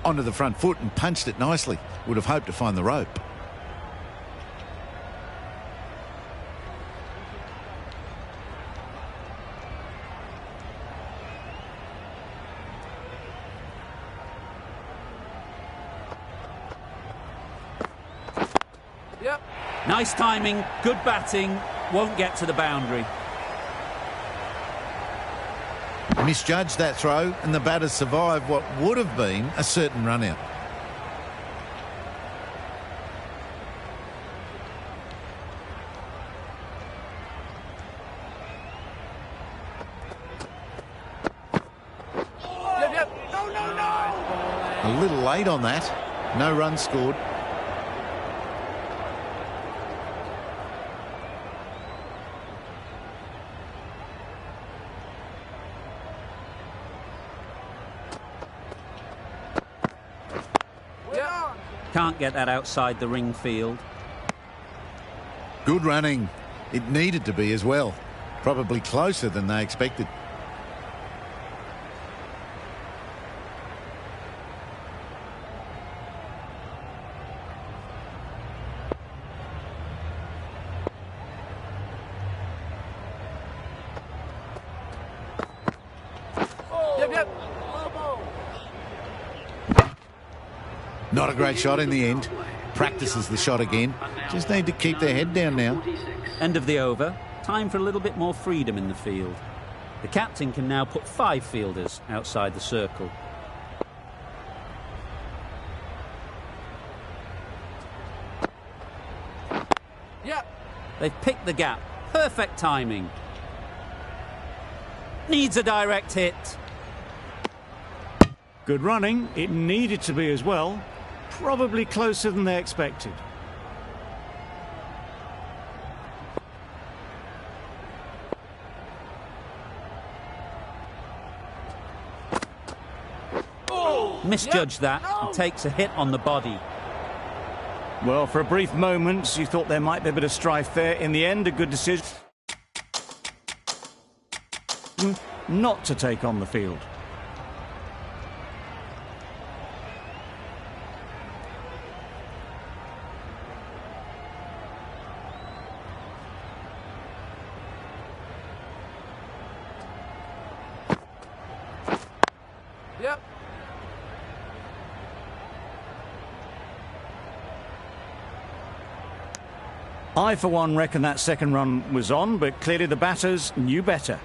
Onto the front foot and punched it nicely. Would have hoped to find the rope. Yep. Nice timing, good batting, won't get to the boundary. Misjudged that throw, and the batters survived what would have been a certain run out. Yep. No. A little late on that. No runs scored. Can't get that outside the ring field. Good running. It needed to be as well. Probably closer than they expected. Yep. Not a great shot in the end. Practices the shot again. Just need to keep their head down now. End of the over. Time for a little bit more freedom in the field. The captain can now put 5 fielders outside the circle. Yep. They've picked the gap. Perfect timing. Needs a direct hit. Good running. It needed to be as well. Probably closer than they expected. Misjudged that and takes a hit on the body. Well, for a brief moment, you thought there might be a bit of strife there. In the end, a good decision not to take on the field. Yep. I, for one, reckon that second run was on, but clearly the batters knew better.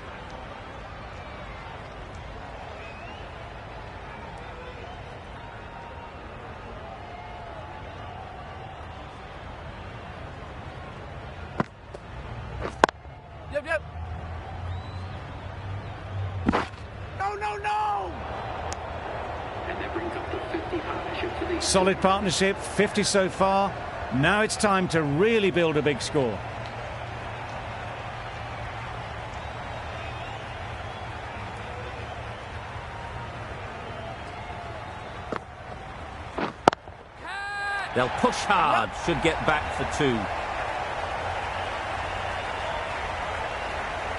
Yep. No. And that brings up the 50 partnership for the Solid partnership, 50 so far. Now it's time to really build a big score. They'll push hard, should get back for 2.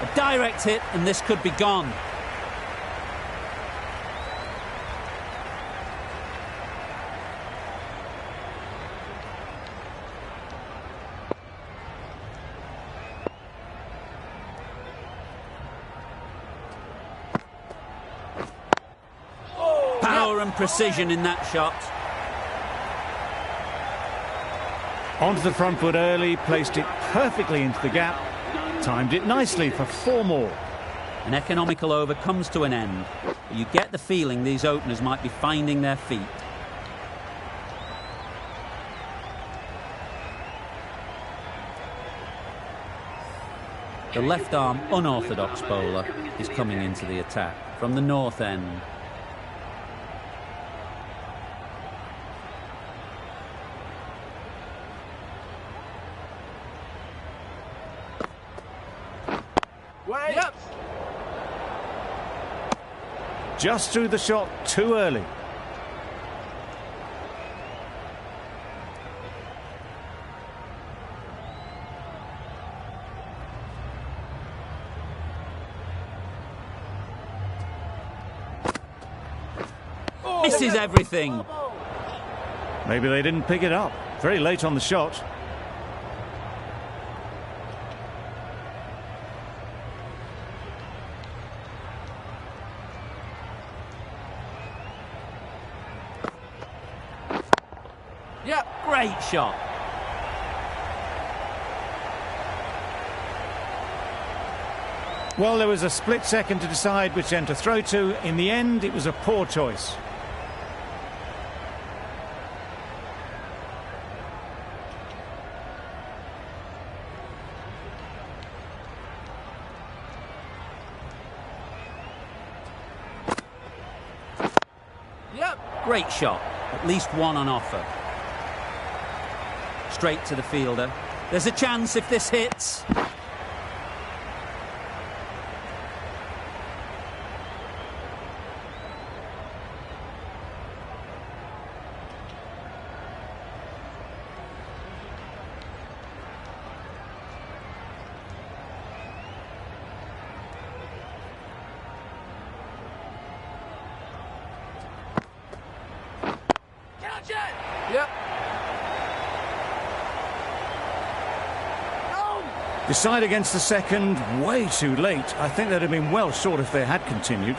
A direct hit and this could be gone. Power and precision in that shot. Onto the front foot early, placed it perfectly into the gap, timed it nicely for 4 more. An economical over comes to an end. But you get the feeling these openers might be finding their feet. The left-arm unorthodox bowler is coming into the attack from the north end. Yep. Just threw the shot too early. Misses everything. Maybe they didn't pick it up. Very late on the shot. Yep. Great shot. Well, there was a split second to decide which end to throw to. In the end, it was a poor choice. Yep. Great shot. At least one on offer. Straight to the fielder. There's a chance if this hits. Catch it. Yep. No. Decide against the second, way too late. I think they'd have been well short if they had continued.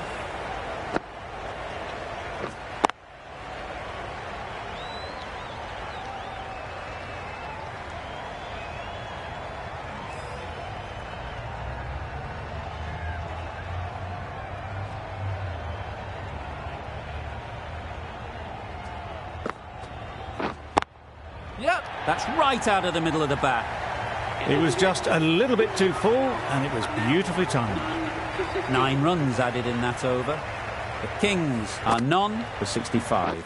That's right out of the middle of the bat. It was just a little bit too full, and it was beautifully timed. 9 runs added in that over. The Kings are none for 65.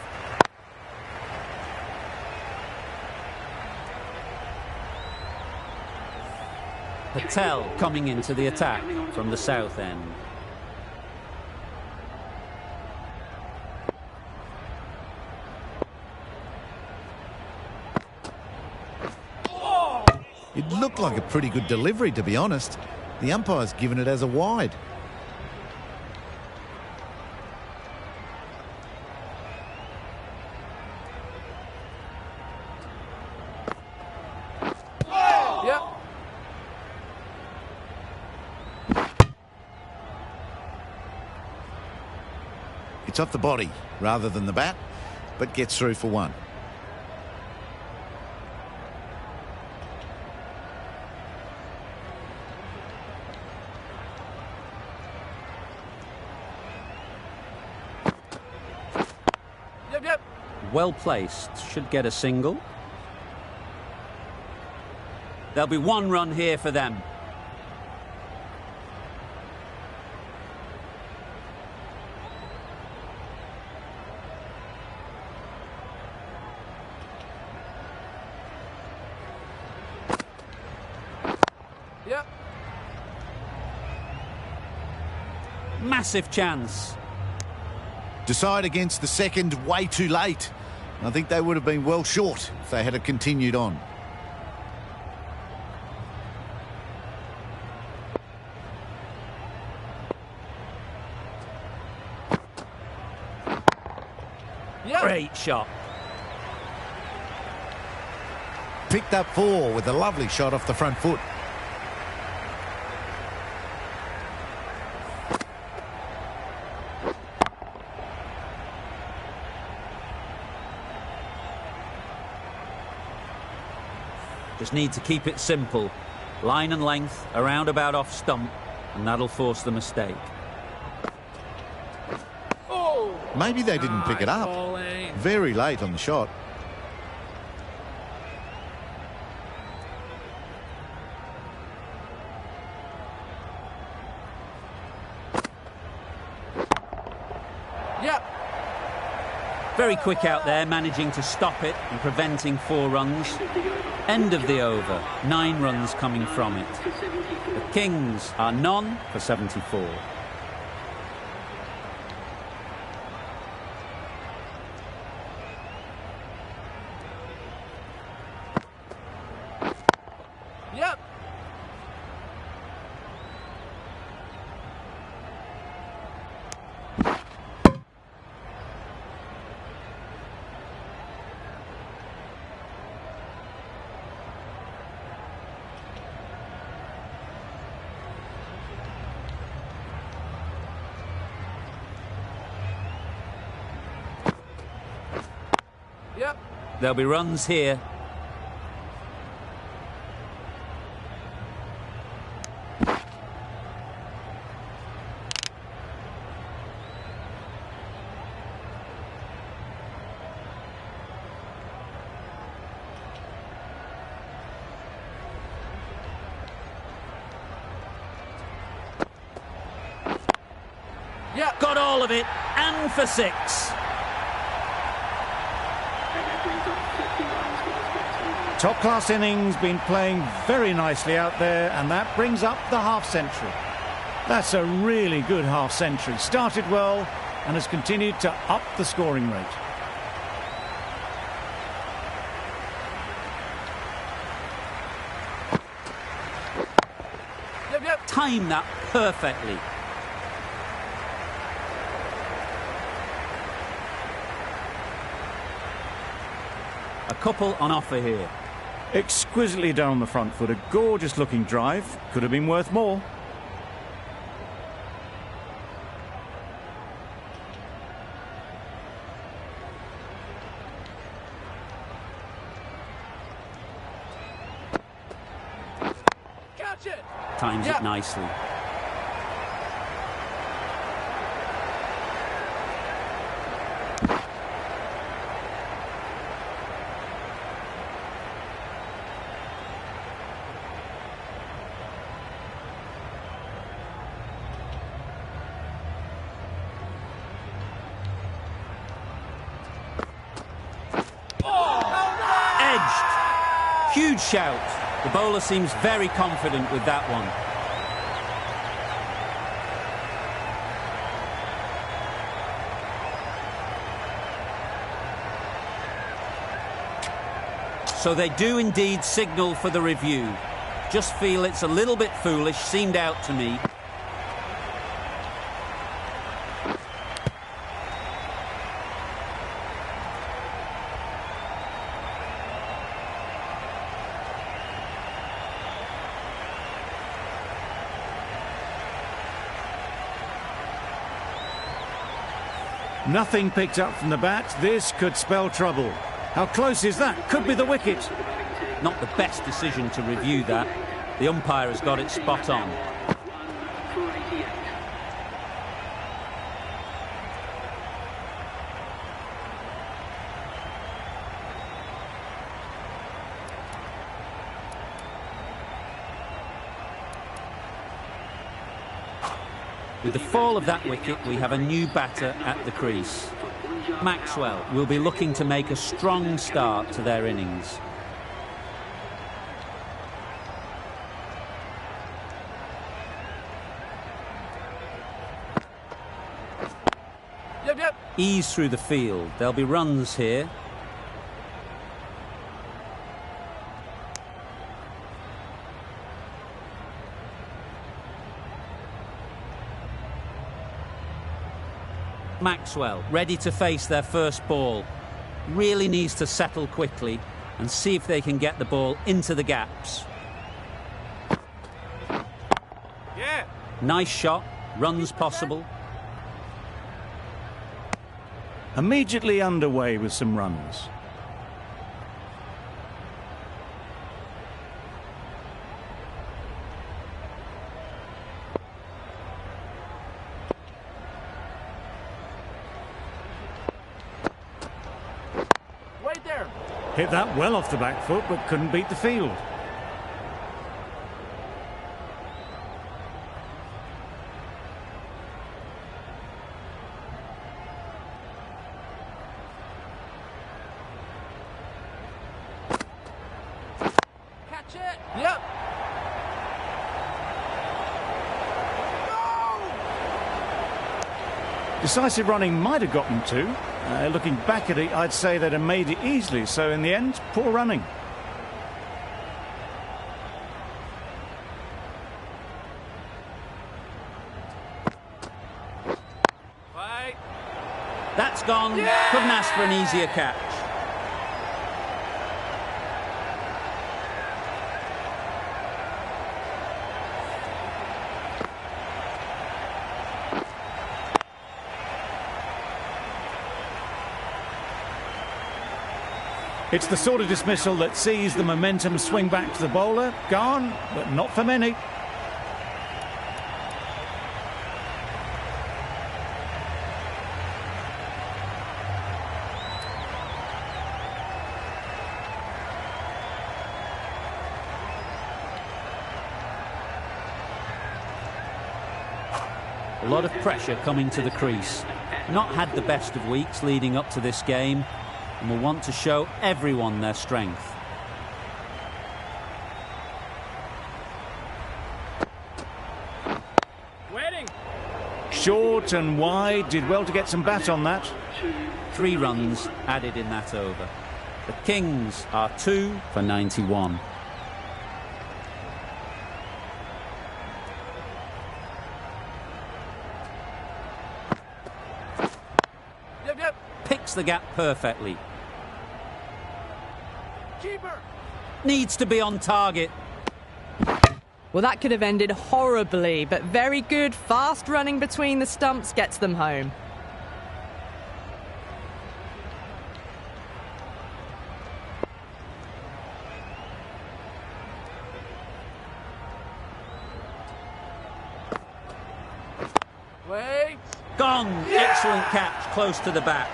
Patel coming into the attack from the south end. It looked like a pretty good delivery, to be honest. The umpire's given it as a wide. Yep. It's off the body rather than the bat, but gets through for 1. Yep. Well placed, should get a single. There'll be 1 run here for them. Yep. Massive chance. Decide against the second way too late. I think they would have been well short if they had continued on. Yep. Great shot. Picked up 4 with a lovely shot off the front foot. Just need to keep it simple. Line and length, around about off stump, and that'll force the mistake. Oh. Maybe they didn't pick it up. Bowling. Very late on the shot. Yep. Very quick out there, managing to stop it and preventing 4 runs. End of the over. 9 runs coming from it. The Kings are none for 74. Yep. Yep. There'll be runs here. Yep. Got all of it, and for 6. Top-class innings, been playing very nicely out there, and that brings up the half-century. That's a really good half-century. Started well and has continued to up the scoring rate. Yep. Time that perfectly. A couple on offer here. Exquisitely done on the front foot. A gorgeous-looking drive. Could have been worth more. Catch it. Times Yep. it nicely. Huge shout. The bowler seems very confident with that one. So they do indeed signal for the review. Just feel it's a little bit foolish, seemed out to me. Nothing picked up from the bat. This could spell trouble. How close is that? Could be the wicket. Not the best decision to review that. The umpire has got it spot on. With the fall of that wicket, we have a new batter at the crease. Maxwell will be looking to make a strong start to their innings. Yep. Ease through the field. There'll be runs here. Maxwell ready to face their first ball. Really needs to settle quickly and see if they can get the ball into the gaps. Yeah. Nice shot. Runs possible. Immediately underway with some runs. Wait there. Hit that well off the back foot, but couldn't beat the field. Catch it. Yep. Decisive running might have gotten two. Looking back at it, I'd say they'd have made it easily. So in the end, poor running. Right. That's gone. Yeah! Couldn't ask for an easier catch. It's the sort of dismissal that sees the momentum swing back to the bowler. Gone, but not for many. A lot of pressure coming to the crease. Not had the best of weeks leading up to this game, and will want to show everyone their strength. Waiting. Short and wide, did well to get some bat on that. 3 runs added in that over. The Kings are 2 for 91. Yep. Picks the gap perfectly. Keeper. Needs to be on target. Well, that could have ended horribly, but very good, fast running between the stumps gets them home. Wait. Gone. Yeah! Excellent catch, close to the bat.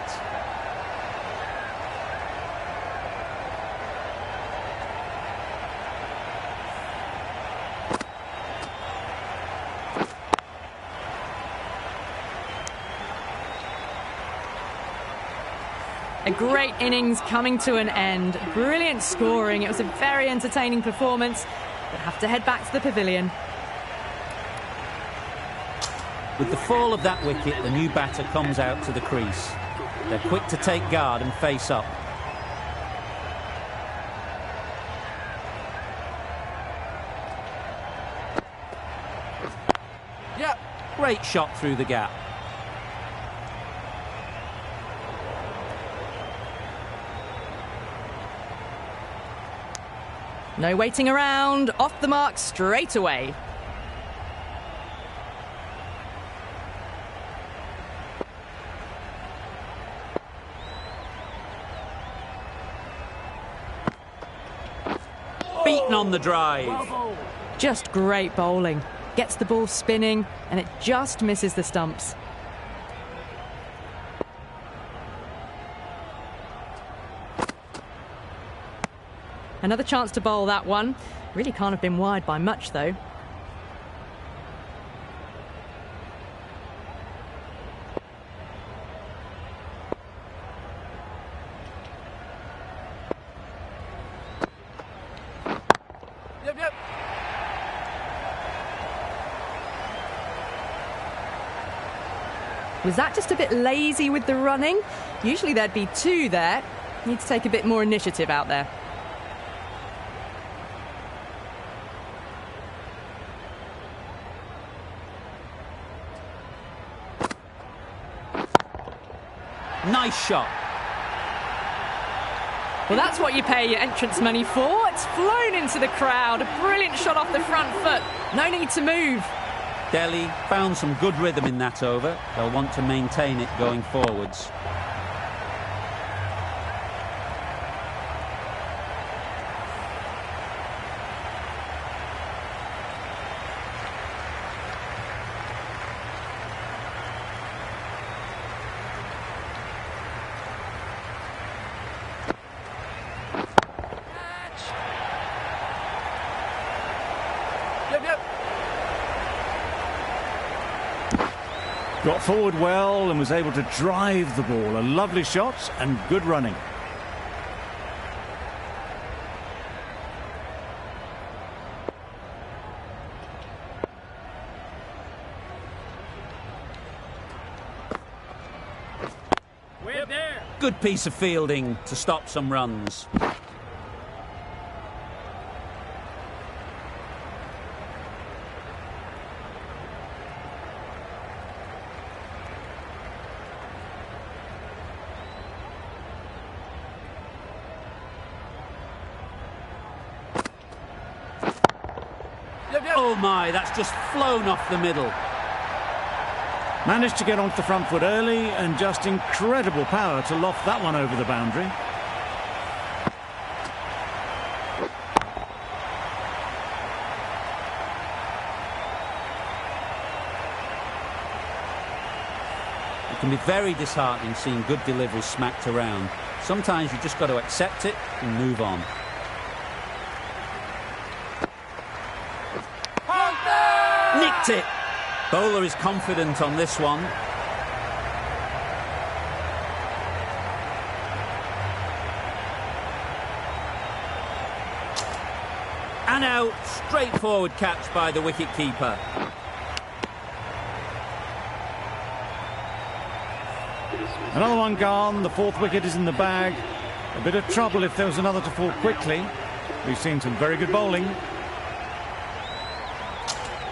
A great innings coming to an end. Brilliant scoring. It was a very entertaining performance. We'll have to head back to the pavilion. With the fall of that wicket, the new batter comes out to the crease. They're quick to take guard and face up. Yeah. Great shot through the gap. No waiting around. Off the mark straight away. Beaten on the drive. Just great bowling. Gets the ball spinning and it just misses the stumps. Another chance to bowl that one. Really can't have been wide by much though. Yep. Was that just a bit lazy with the running? Usually there'd be two there. Need to take a bit more initiative out there. Nice shot. Well, that's what you pay your entrance money for. It's flown into the crowd. A brilliant shot off the front foot. No need to move. Delhi found some good rhythm in that over. They'll want to maintain it going forwards. Yep. Got forward well and was able to drive the ball. A lovely shot and good running. We're there. Good piece of fielding to stop some runs. Yep. Oh my, that's just flown off the middle. Managed to get onto the front foot early and just incredible power to loft that one over the boundary. It can be very disheartening seeing good deliveries smacked around. Sometimes you just got to accept it and move on. Nicked it. Bowler is confident on this one. And out. Straightforward catch by the wicketkeeper. Another one gone. The fourth wicket is in the bag. A bit of trouble if there was another to fall quickly. We've seen some very good bowling.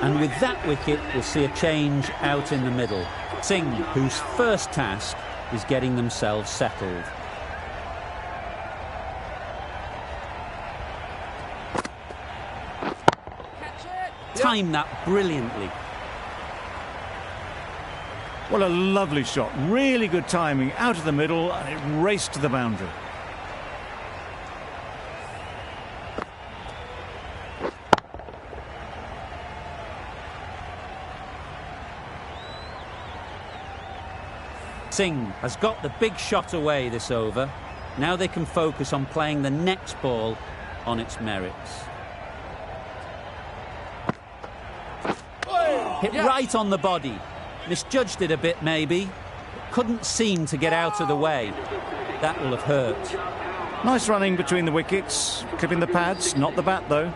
And with that wicket, we'll see a change out in the middle. Singh, whose first task is getting themselves settled. Timed that brilliantly. What a lovely shot. Really good timing. Out of the middle and it raced to the boundary. Singh has got the big shot away this over. Now they can focus on playing the next ball on its merits. Hit right on the body. Misjudged it a bit maybe. Couldn't seem to get out of the way. That will have hurt. Nice running between the wickets, clipping the pads, not the bat though.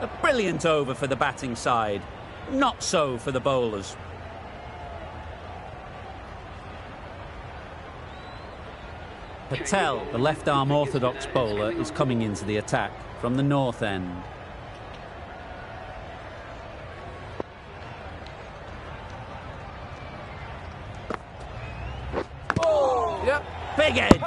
A brilliant over for the batting side. Not so for the bowlers. Patel, the left-arm orthodox bowler, is coming into the attack from the north end. Oh, yep. Big edge.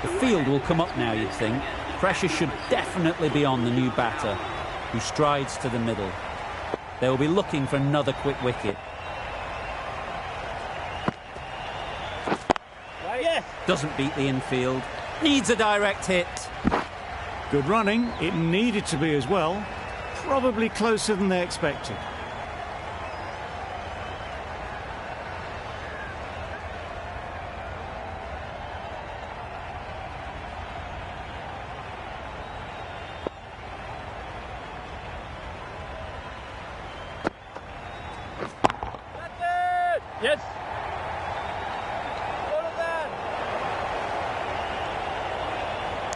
The field will come up now, you'd think. Pressure should definitely be on the new batter, who strides to the middle. They will be looking for another quick wicket. Yes. Doesn't beat the infield. Needs a direct hit. Good running, it needed to be as well. Probably closer than they expected. Yes.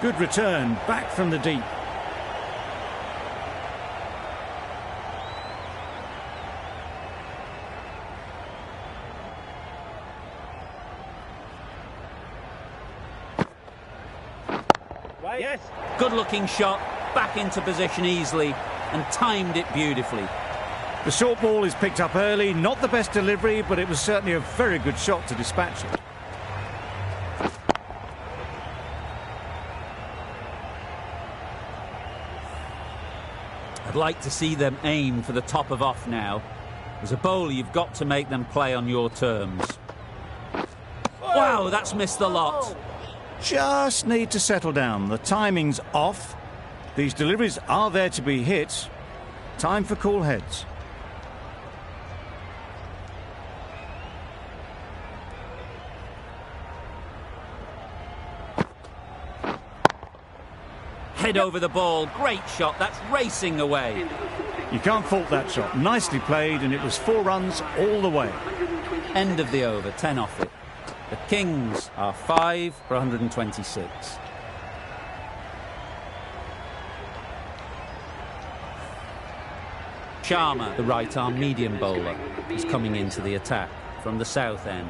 Good return, back from the deep. Yes. Good looking shot, back into position easily, and timed it beautifully. The short ball is picked up early, not the best delivery, but it was certainly a very good shot to dispatch it. I'd like to see them aim for the top of off now. As a bowler, you've got to make them play on your terms. Wow, that's missed the lot. Just need to settle down. The timing's off. These deliveries are there to be hit. Time for cool heads. Head over the ball, great shot, that's racing away. You can't fault that shot. Nicely played, and it was 4 runs all the way. End of the over, 10 off it. The Kings are 5 for 126. Sharma, the right-arm medium bowler, is coming into the attack from the south end.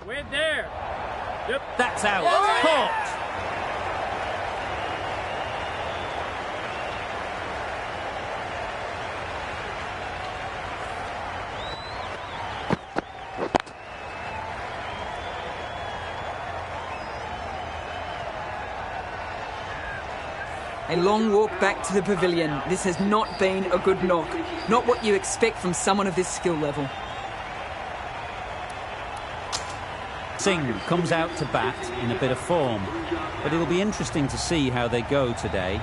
We're there. Yep. That's out. Caught. A long walk back to the pavilion. This has not been a good knock. Not what you expect from someone of this skill level. Singh comes out to bat in a bit of form, but it'll be interesting to see how they go today.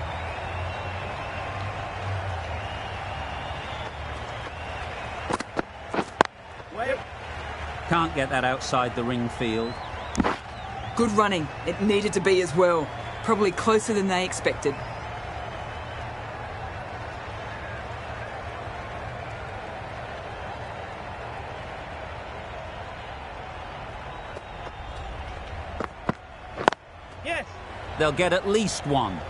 Can't get that outside the ring field. Good running. It needed to be as well. Probably closer than they expected. Yes. They'll get at least one.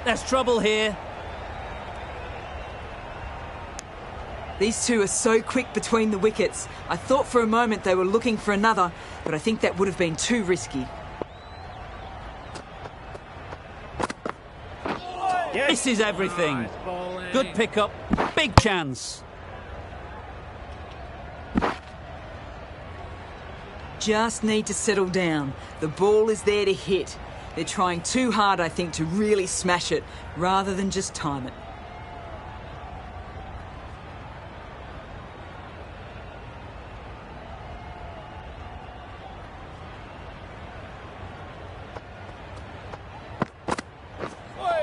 There's trouble here. These two are so quick between the wickets. I thought for a moment they were looking for another, but I think that would have been too risky. Yes. This is everything. Nice bowling. Good pickup, big chance. Just need to settle down. The ball is there to hit. They're trying too hard, I think, to really smash it, rather than just time it.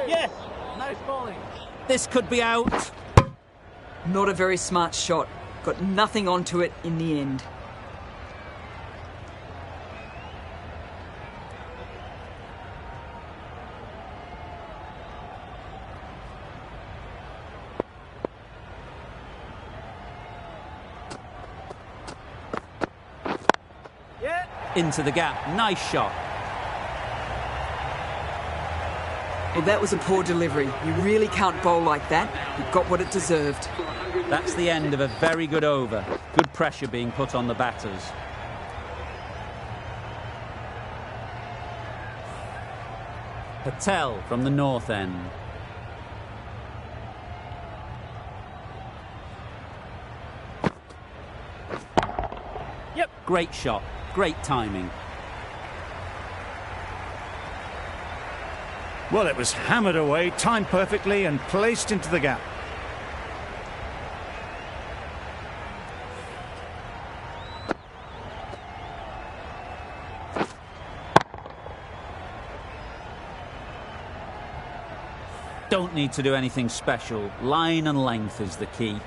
Yes! Nice bowling. This could be out. Not a very smart shot. Got nothing onto it in the end. Yeah. Into the gap. Nice shot. Well, that was a poor delivery. You really can't bowl like that. It got what it deserved. That's the end of a very good over. Good pressure being put on the batters. Patel from the north end. Yep. Great shot. Great timing. Well, it was hammered away, timed perfectly and placed into the gap. Don't need to do anything special. Line and length is the key.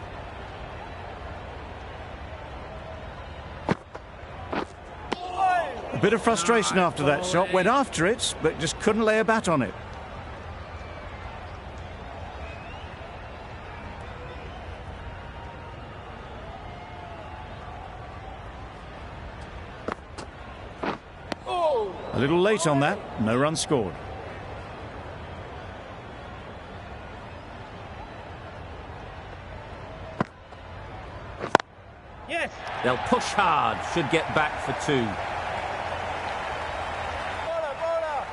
A bit of frustration after that shot. Went after it, but just couldn't lay a bat on it. A little late on that. No run scored. Yes. They'll push hard. Should get back for two. Bowler, bowler.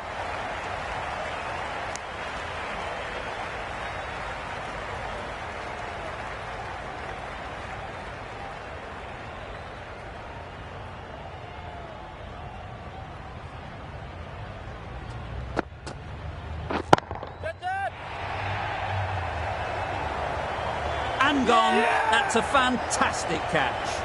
Get that. And gone. That's a fantastic catch.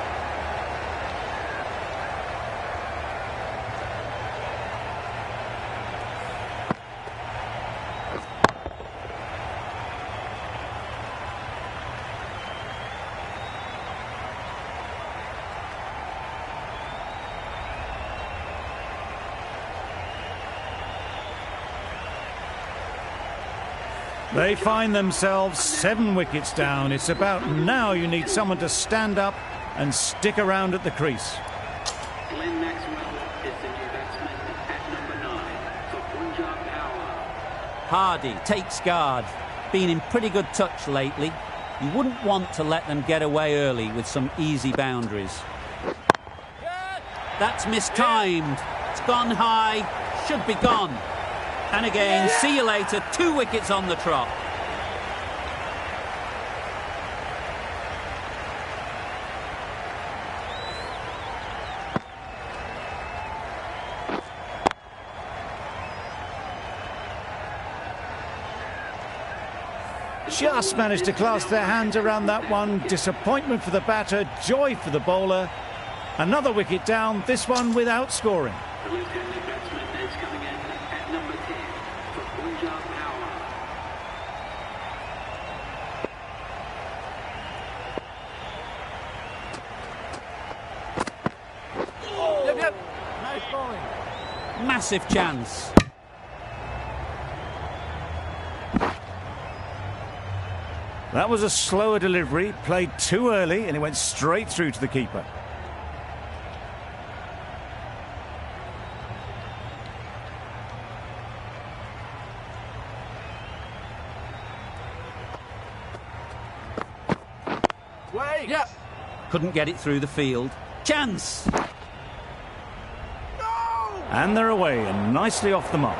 They find themselves 7 wickets down. It's about now you need someone to stand up and stick around at the crease. Glenn Maxwell is the new batsman at number 9 for Punjab Power. Hardy takes guard. Been in pretty good touch lately. You wouldn't want to let them get away early with some easy boundaries. That's mistimed. It's gone high. Should be gone. And again, see you later. 2 wickets on the trot. Just managed to clasp their hands around that one. Disappointment for the batter, joy for the bowler. Another wicket down, this one without scoring. The left-handed batsman is coming in at number 10 for Punjab Power. Yep. Nice bowling. Massive chance. That was a slower delivery, played too early, and it went straight through to the keeper. Wait. Yep. Couldn't get it through the field. Chance. And they're away and nicely off the mark.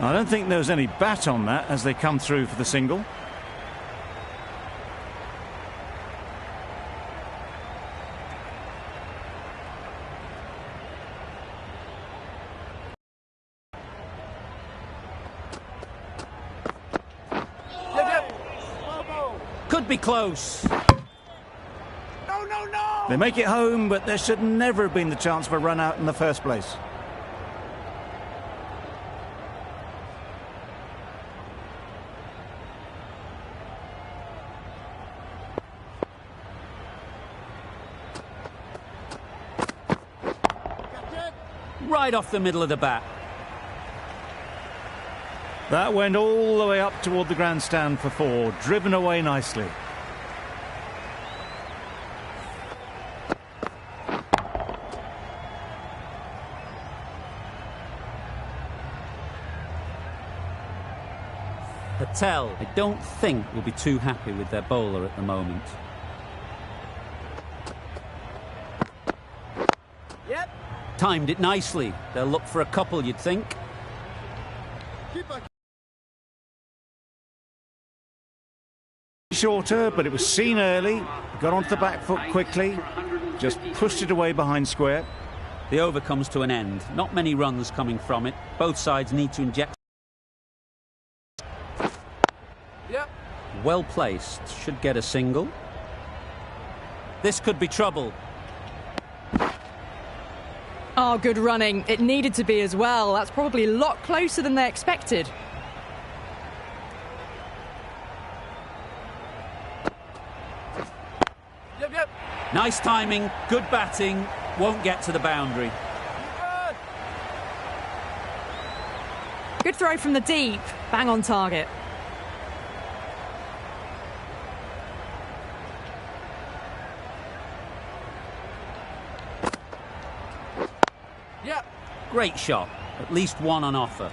I don't think there was any bat on that as they come through for the single. Could be close. They make it home, but there should never have been the chance for a run out in the first place. Right off the middle of the bat. That went all the way up toward the grandstand for 4, driven away nicely. Patel, I don't think, will be too happy with their bowler at the moment. Yep. Timed it nicely. They'll look for a couple, you'd think. Shorter, but it was seen early, got onto the back foot quickly, just pushed it away behind square. The over comes to an end. Not many runs coming from it. Both sides need to inject. Yep. Well placed. Should get a single. This could be trouble. Oh, good running. It needed to be as well. That's probably a lot closer than they expected. Yep. Nice timing, good batting, won't get to the boundary. Good throw from the deep. Bang on target. Yep. Great shot. At least one on offer.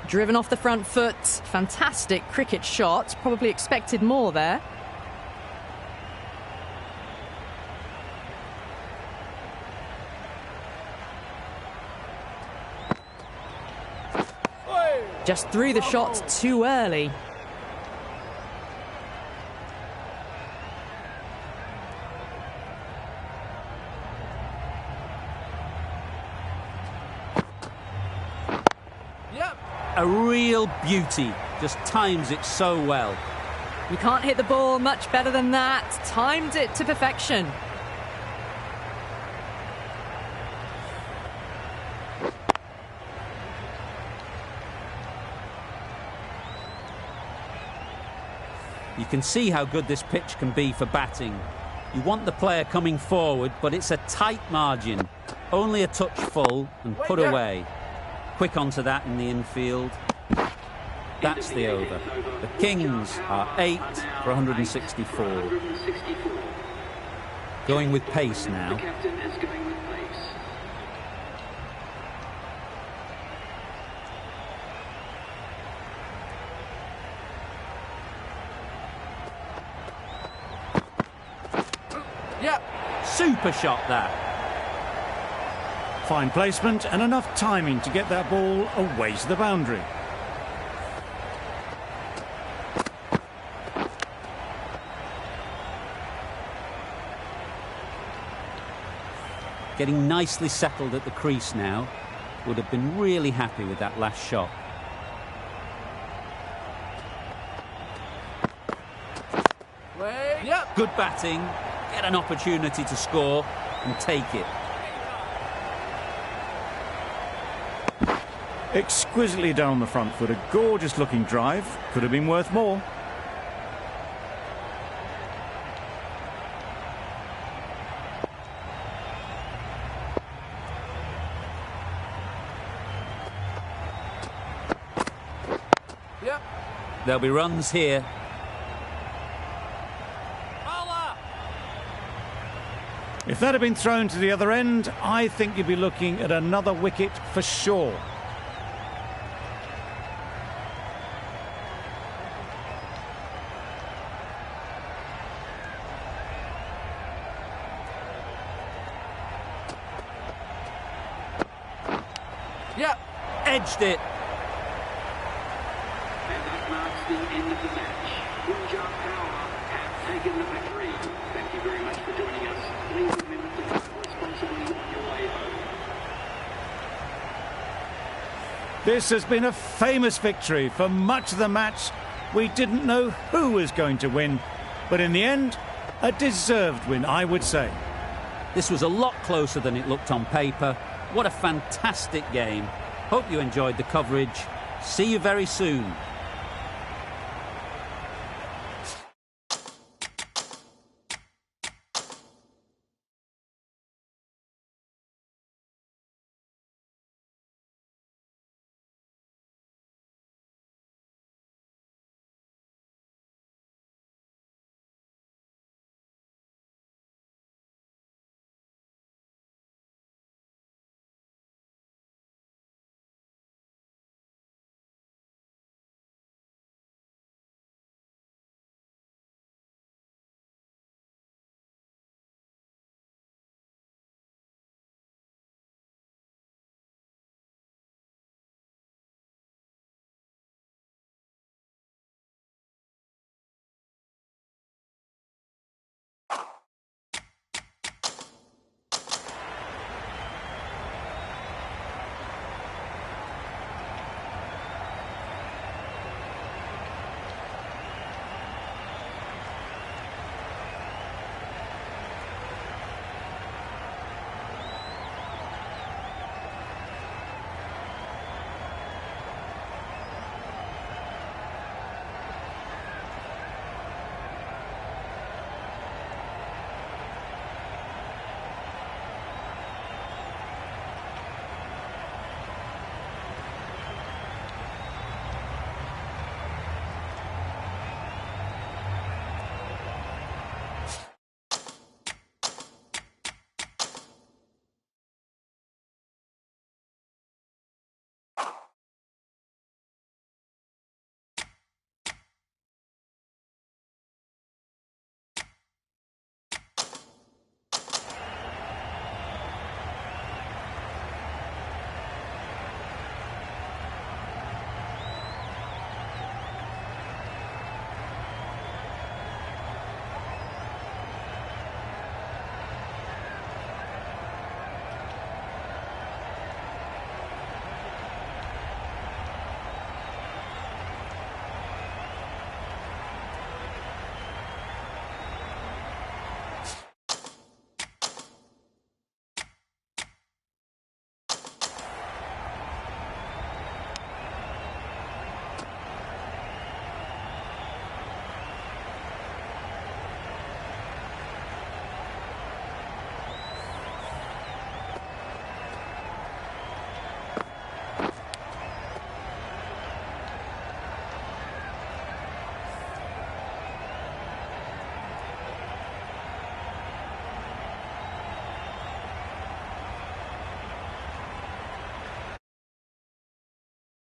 Driven off the front foot. Fantastic cricket shot. Probably expected more there. Just threw the shot too early. A real beauty. Just times it so well. You can't hit the ball much better than that. Timed it to perfection. You can see how good this pitch can be for batting. You want the player coming forward, but it's a tight margin. Only a touch full and put away. Quick onto that in the infield. That's the over. The Kings are 8 for 164. Going with pace now. Yep. Super shot that. Fine placement and enough timing to get that ball away to the boundary. Getting nicely settled at the crease now. Would have been really happy with that last shot. Yep. Good batting. Get an opportunity to score and take it. Exquisitely down the front foot, a gorgeous looking drive. Could have been worth more. Yep. There'll be runs here. If that had been thrown to the other end, I think you'd be looking at another wicket for sure. edged it. And that marks the end of the match. Punjab Power have taken the victory. Thank you very much for joining us. Please remember to vote responsibly on your way home. This has been a famous victory. For much of the match, we didn't know who was going to win, but in the end, a deserved win, I would say. This was a lot closer than it looked on paper. What a fantastic game. Hope you enjoyed the coverage. See you very soon.